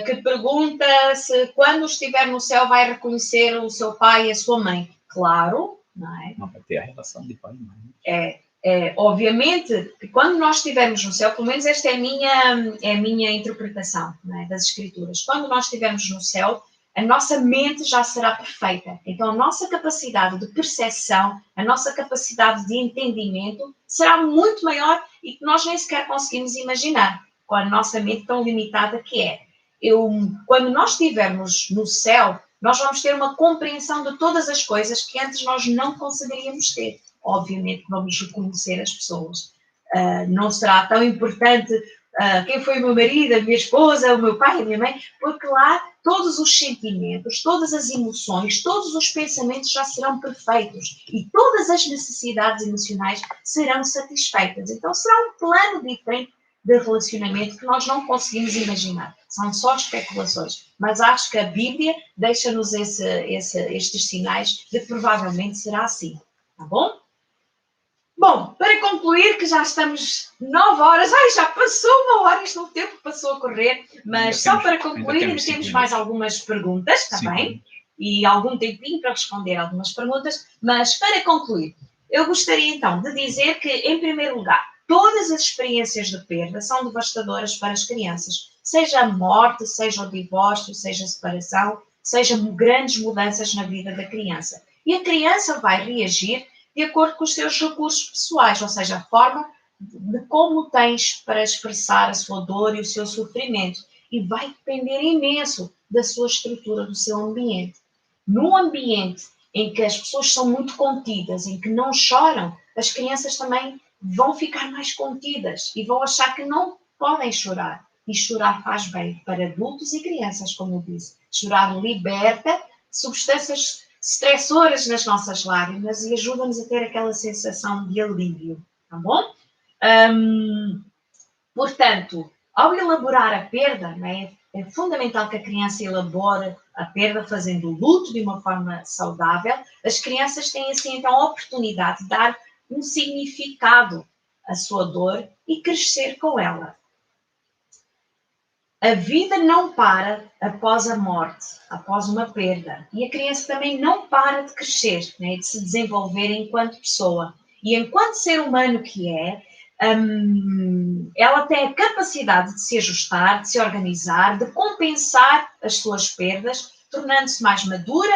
que pergunta se quando estiver no céu vai reconhecer o seu pai e a sua mãe. Claro, não é? Não vai ter a relação de pai e mãe. Obviamente, que quando nós estivermos no céu, pelo menos esta é a minha interpretação, não é, das Escrituras. Quando nós estivermos no céu, a nossa mente já será perfeita. Então, a nossa capacidade de percepção, a nossa capacidade de entendimento será muito maior e que nós nem sequer conseguimos imaginar, com a nossa mente tão limitada que é. Quando nós estivermos no céu, nós vamos ter uma compreensão de todas as coisas que antes nós não conseguiríamos ter. Obviamente vamos reconhecer as pessoas. Não será tão importante quem foi o meu marido, a minha esposa, o meu pai, a minha mãe, porque lá todos os sentimentos, todas as emoções, todos os pensamentos já serão perfeitos e todas as necessidades emocionais serão satisfeitas. Então será um plano diferente de relacionamento que nós não conseguimos imaginar. São só especulações. Mas acho que a Bíblia deixa-nos estes sinais de que provavelmente será assim. Tá bom? Bom, para concluir, que já estamos 9 horas, já passou 1 hora, isto o tempo passou a correr, mas só para concluir, ainda temos mais algumas perguntas também, e algum tempinho para responder algumas perguntas, mas para concluir, eu gostaria então de dizer que, em primeiro lugar, todas as experiências de perda são devastadoras para as crianças, seja a morte, seja o divórcio, seja a separação, seja grandes mudanças na vida da criança. E a criança vai reagir de acordo com os seus recursos pessoais, ou seja, a forma de como tens para expressar a sua dor e o seu sofrimento. E vai depender imenso da sua estrutura, do seu ambiente. Num ambiente em que as pessoas são muito contidas, em que não choram, as crianças também vão ficar mais contidas e vão achar que não podem chorar. E chorar faz bem para adultos e crianças, como eu disse. Chorar liberta substâncias estressoras nas nossas lágrimas e ajuda-nos a ter aquela sensação de alívio, tá bom? Portanto, ao elaborar a perda, né, é fundamental que a criança elabore a perda fazendo o luto de uma forma saudável. As crianças têm assim então a oportunidade de dar um significado à sua dor e crescer com ela. A vida não para após a morte, após uma perda. E a criança também não para de crescer, né, de se desenvolver enquanto pessoa. E enquanto ser humano que é, ela tem a capacidade de se ajustar, de se organizar, de compensar as suas perdas tornando-se mais madura,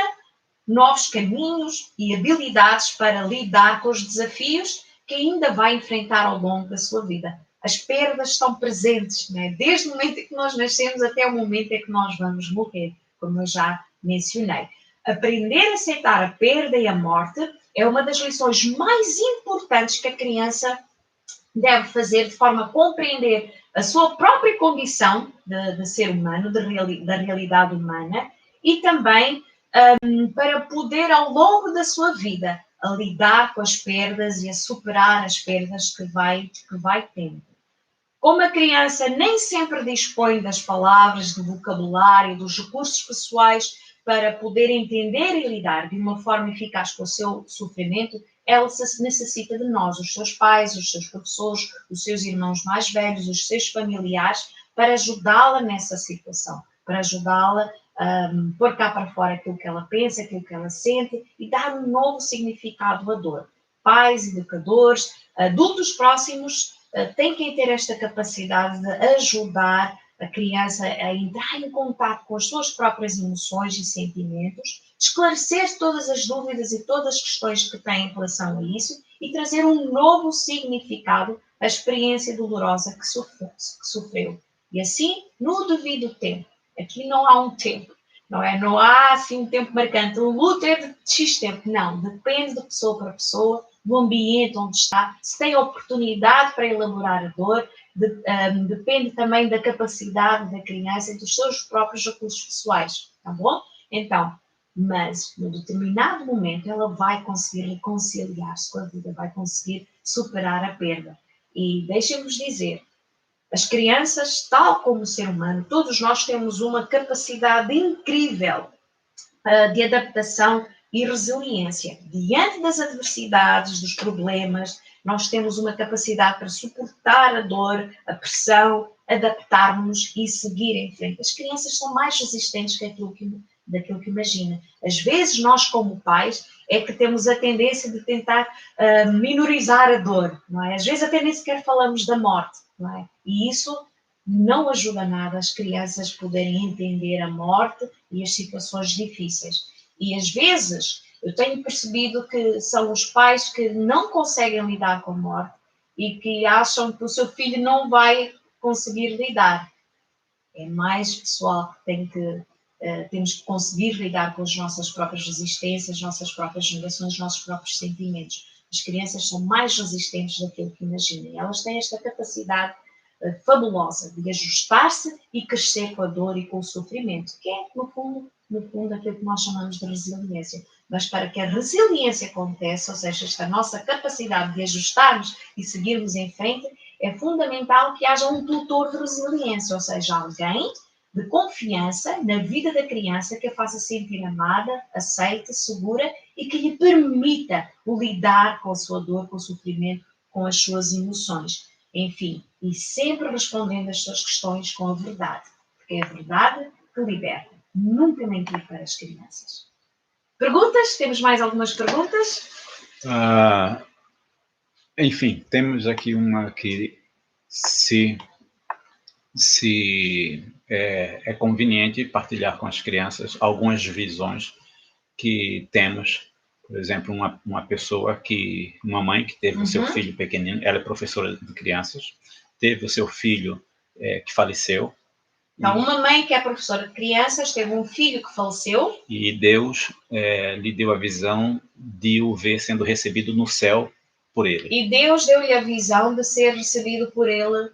novos caminhos e habilidades para lidar com os desafios que ainda vai enfrentar ao longo da sua vida. As perdas estão presentes, né? Desde o momento em que nós nascemos até o momento em que nós vamos morrer, como eu já mencionei. Aprender a aceitar a perda e a morte é uma das lições mais importantes que a criança deve fazer, de forma a compreender a sua própria condição de ser humano, da realidade humana, e também para poder, ao longo da sua vida, a lidar com as perdas e a superar as perdas que vai tendo. Como a criança nem sempre dispõe das palavras, do vocabulário, dos recursos pessoais para poder entender e lidar de uma forma eficaz com o seu sofrimento, ela necessita de nós, os seus pais, os seus professores, os seus irmãos mais velhos, os seus familiares, para ajudá-la nessa situação, para ajudá-la a pôr cá para fora aquilo que ela pensa, aquilo que ela sente e dar um novo significado à dor. Pais, educadores, adultos próximos têm que ter esta capacidade de ajudar a criança a entrar em contato com as suas próprias emoções e sentimentos, esclarecer todas as dúvidas e todas as questões que têm em relação a isso e trazer um novo significado à experiência dolorosa que sofreu. E assim, no devido tempo. Aqui não há um tempo, não é? Não há assim um tempo marcante. O luto é de X tempo. Não, depende de pessoa para pessoa, do ambiente onde está, se tem oportunidade para elaborar a dor, depende também da capacidade da criança e dos seus próprios recursos pessoais, tá bom? Então, mas no determinado momento ela vai conseguir reconciliar-se com a vida, vai conseguir superar a perda. E deixem-vos dizer, as crianças, tal como o ser humano, todos nós temos uma capacidade incrível de adaptação e resiliência. Diante das adversidades, dos problemas, nós temos uma capacidade para suportar a dor, a pressão, adaptarmos e seguir em frente. As crianças são mais resistentes daquilo que imagina. Às vezes, nós como pais, é que temos a tendência de tentar minorizar a dor, não é? Às vezes até nem sequer falamos da morte, não é? E isso não ajuda nada as crianças poderem entender a morte e as situações difíceis. E às vezes eu tenho percebido que são os pais que não conseguem lidar com a morte e que acham que o seu filho não vai conseguir lidar. É mais pessoal que temos que conseguir lidar com as nossas próprias resistências, as nossas próprias negações, os nossos próprios sentimentos. As crianças são mais resistentes daquilo que imaginem. Elas têm esta capacidade fabulosa de ajustar-se e crescer com a dor e com o sofrimento, que é, no fundo, aquilo que nós chamamos de resiliência. Mas para que a resiliência aconteça, ou seja, esta nossa capacidade de ajustarmos e seguirmos em frente, é fundamental que haja um tutor de resiliência, ou seja, alguém de confiança na vida da criança que a faça sentir amada, aceita, segura e que lhe permita lidar com a sua dor, com o sofrimento, com as suas emoções. Enfim, e sempre respondendo às suas questões com a verdade, porque é a verdade que liberta. Nunca mentir para as crianças. Perguntas? Temos mais algumas perguntas? Enfim, temos aqui uma que se é conveniente partilhar com as crianças algumas visões que temos. Por exemplo, uma mãe que teve o seu filho pequenino, ela é professora de crianças, teve o seu filho que faleceu. Então, uma mãe que é professora de crianças teve um filho que faleceu. E Deus lhe deu a visão de o ver sendo recebido no céu por ele. E Deus deu-lhe a visão de ser recebido por ele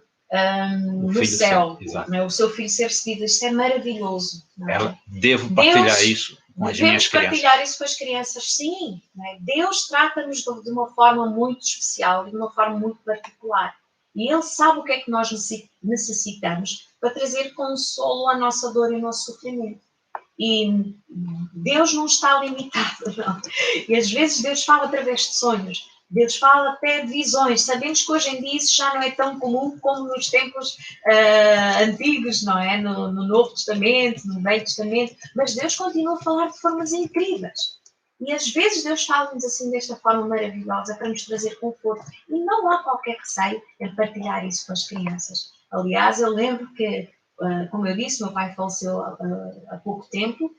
no céu. O seu filho ser recebido. Isto é maravilhoso. Não é? Devo partilhar isso com as minhas crianças. Devemos partilhar isso com as crianças, sim. Não é? Deus trata-nos de uma forma muito especial, de uma forma muito particular. E Ele sabe o que é que nós necessitamos para trazer consolo à nossa dor e ao nosso sofrimento. E Deus não está limitado. Não. E às vezes Deus fala através de sonhos. Deus fala até de visões. Sabemos que hoje em dia isso já não é tão comum como nos tempos antigos, não é? No Novo Testamento, no Velho Testamento. Mas Deus continua a falar de formas incríveis. E às vezes Deus fala-nos assim desta forma maravilhosa para nos trazer conforto. E não há qualquer receio em partilhar isso com as crianças. Aliás, eu lembro que, como eu disse, meu pai faleceu há pouco tempo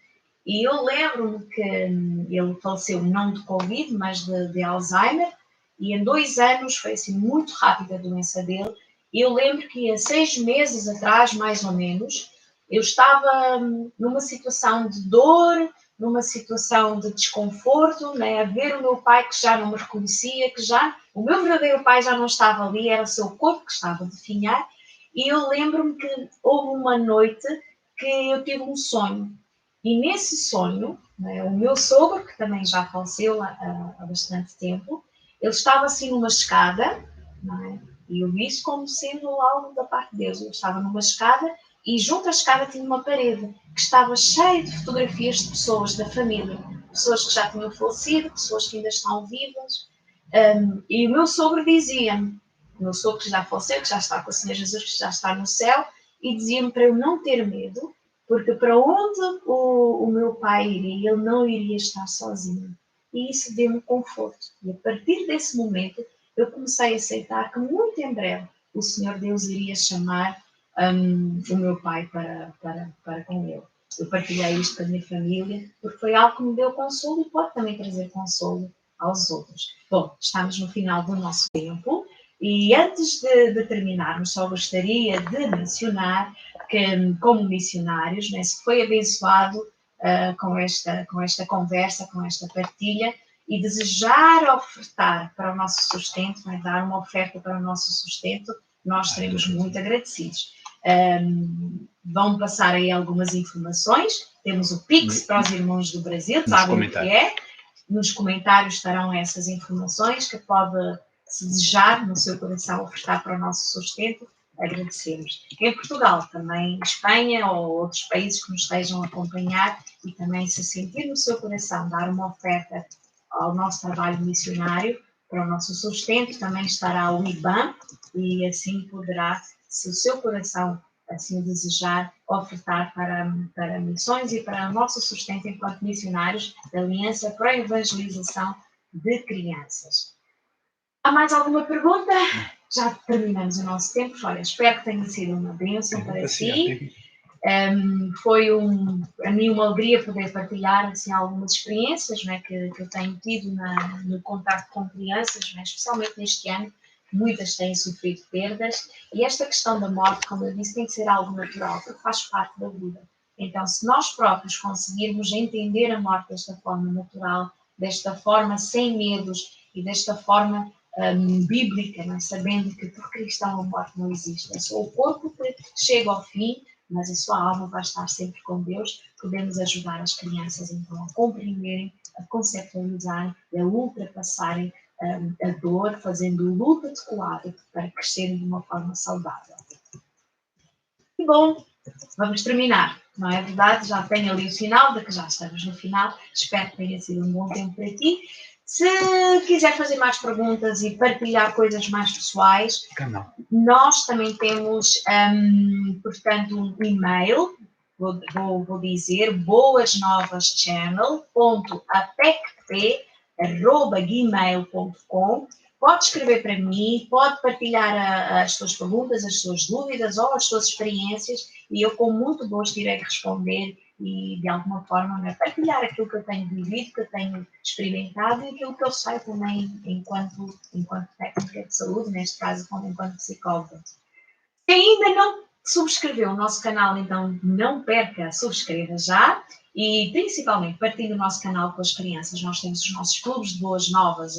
E eu lembro-me que ele faleceu não de Covid, mas de Alzheimer, e em 2 anos foi assim muito rápida a doença dele. E eu lembro que há 6 meses atrás, mais ou menos, eu estava numa situação de dor, numa situação de desconforto, né? A ver o meu pai que já não me reconhecia, que já o meu verdadeiro pai já não estava ali, era o seu corpo que estava a definhar. E eu lembro-me que houve uma noite que eu tive um sonho. E nesse sonho, né, o meu sogro, que também já faleceu há bastante tempo, ele estava assim numa escada, não é? E eu vi isso como sendo algo da parte de Deus. Eu estava numa escada e junto à escada tinha uma parede que estava cheia de fotografias de pessoas da família. Pessoas que já tinham falecido, pessoas que ainda estão vivas. E o meu sogro dizia-me, o meu sogro que já faleceu, que já está com o Senhor Jesus, que já está no céu, e dizia-me para eu não ter medo, porque para onde o meu pai iria, ele não iria estar sozinho. E isso deu-me conforto. E a partir desse momento, eu comecei a aceitar que muito em breve o Senhor Deus iria chamar o meu pai para com ele. Eu partilhei isto com a minha família, porque foi algo que me deu consolo e pode também trazer consolo aos outros. Bom, estamos no final do nosso tempo e antes de terminarmos, só gostaria de mencionar que, como missionários, né, se foi abençoado com esta conversa, com esta partilha, e desejar ofertar para o nosso sustento, né, dar uma oferta para o nosso sustento, nós estaremos muito agradecidos. Vão passar aí algumas informações. Temos o Pix para os irmãos do Brasil, sabem o que é. Nos comentários estarão essas informações que pode, se desejar, no seu coração, ofertar para o nosso sustento. Agradecemos. Em Portugal, também Espanha ou outros países que nos estejam a acompanhar e também se sentir no seu coração dar uma oferta ao nosso trabalho missionário, para o nosso sustento, também estará o IBAN e assim poderá, se o seu coração assim desejar, ofertar para missões e para o nosso sustento enquanto missionários da Aliança para a Evangelização de Crianças. Há mais alguma pergunta? Já terminamos o nosso tempo. Olha, espero que tenha sido uma bênção para si. Foi a mim uma alegria poder partilhar assim, algumas experiências, né, que eu tenho tido no contato com crianças, né, especialmente neste ano. Muitas têm sofrido perdas e esta questão da morte, como eu disse, tem que ser algo natural, porque faz parte da vida. Então, se nós próprios conseguirmos entender a morte desta forma natural, desta forma sem medos e desta forma bíblica, né, sabendo que por cristão a morte não existe, é só o corpo que chega ao fim, mas a sua alma vai estar sempre com Deus, podemos ajudar as crianças então a compreenderem, a conceptualizarem, a ultrapassarem a dor, fazendo o luto adequado para crescerem de uma forma saudável. E bom, vamos terminar, não é verdade? Já tenho ali o sinal de que já estamos no final. Espero que tenha sido um bom tempo para ti. Se quiser fazer mais perguntas e partilhar coisas mais pessoais, nós também temos, portanto, um e-mail. Vou dizer boasnovas.apecp@gmail.com. Pode escrever para mim, pode partilhar as suas perguntas, as suas dúvidas ou as suas experiências e eu com muito gosto irei responder e de alguma forma, né, partilhar aquilo que eu tenho vivido, que eu tenho experimentado e aquilo que eu sei também enquanto técnica de saúde, neste caso como enquanto psicóloga. Se ainda não subscreveu o nosso canal, então não perca, subscreva já e principalmente partilhe o nosso canal com as crianças. Nós temos os nossos clubes de boas novas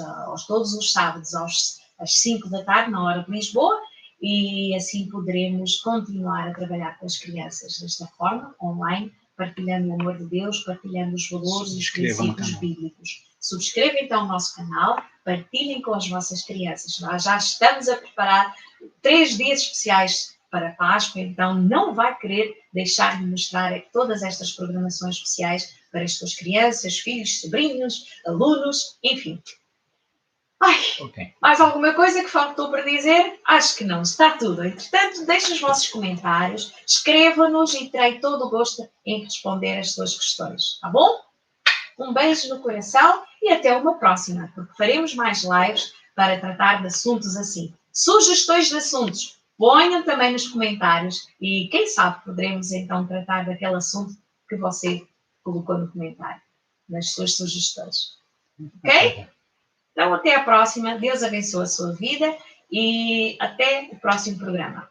todos os sábados às 5 da tarde, na hora de Lisboa, e assim poderemos continuar a trabalhar com as crianças desta forma, online, partilhando o amor de Deus, partilhando os valores e os princípios bíblicos. Subscreva então o nosso canal, partilhem com as vossas crianças. Nós já estamos a preparar 3 dias especiais para a Páscoa, então não vai querer deixar de mostrar todas estas programações especiais para as suas crianças, filhos, sobrinhos, alunos, enfim. Mais alguma coisa que faltou para dizer? Acho que não, está tudo. Entretanto, deixem os vossos comentários, escrevam-nos e terei todo o gosto em responder as suas questões, tá bom? Um beijo no coração e até uma próxima, porque faremos mais lives para tratar de assuntos assim. Sugestões de assuntos, ponham também nos comentários e quem sabe poderemos então tratar daquele assunto que você colocou no comentário, nas suas sugestões. Ok? Então, até a próxima. Deus abençoe a sua vida e até o próximo programa.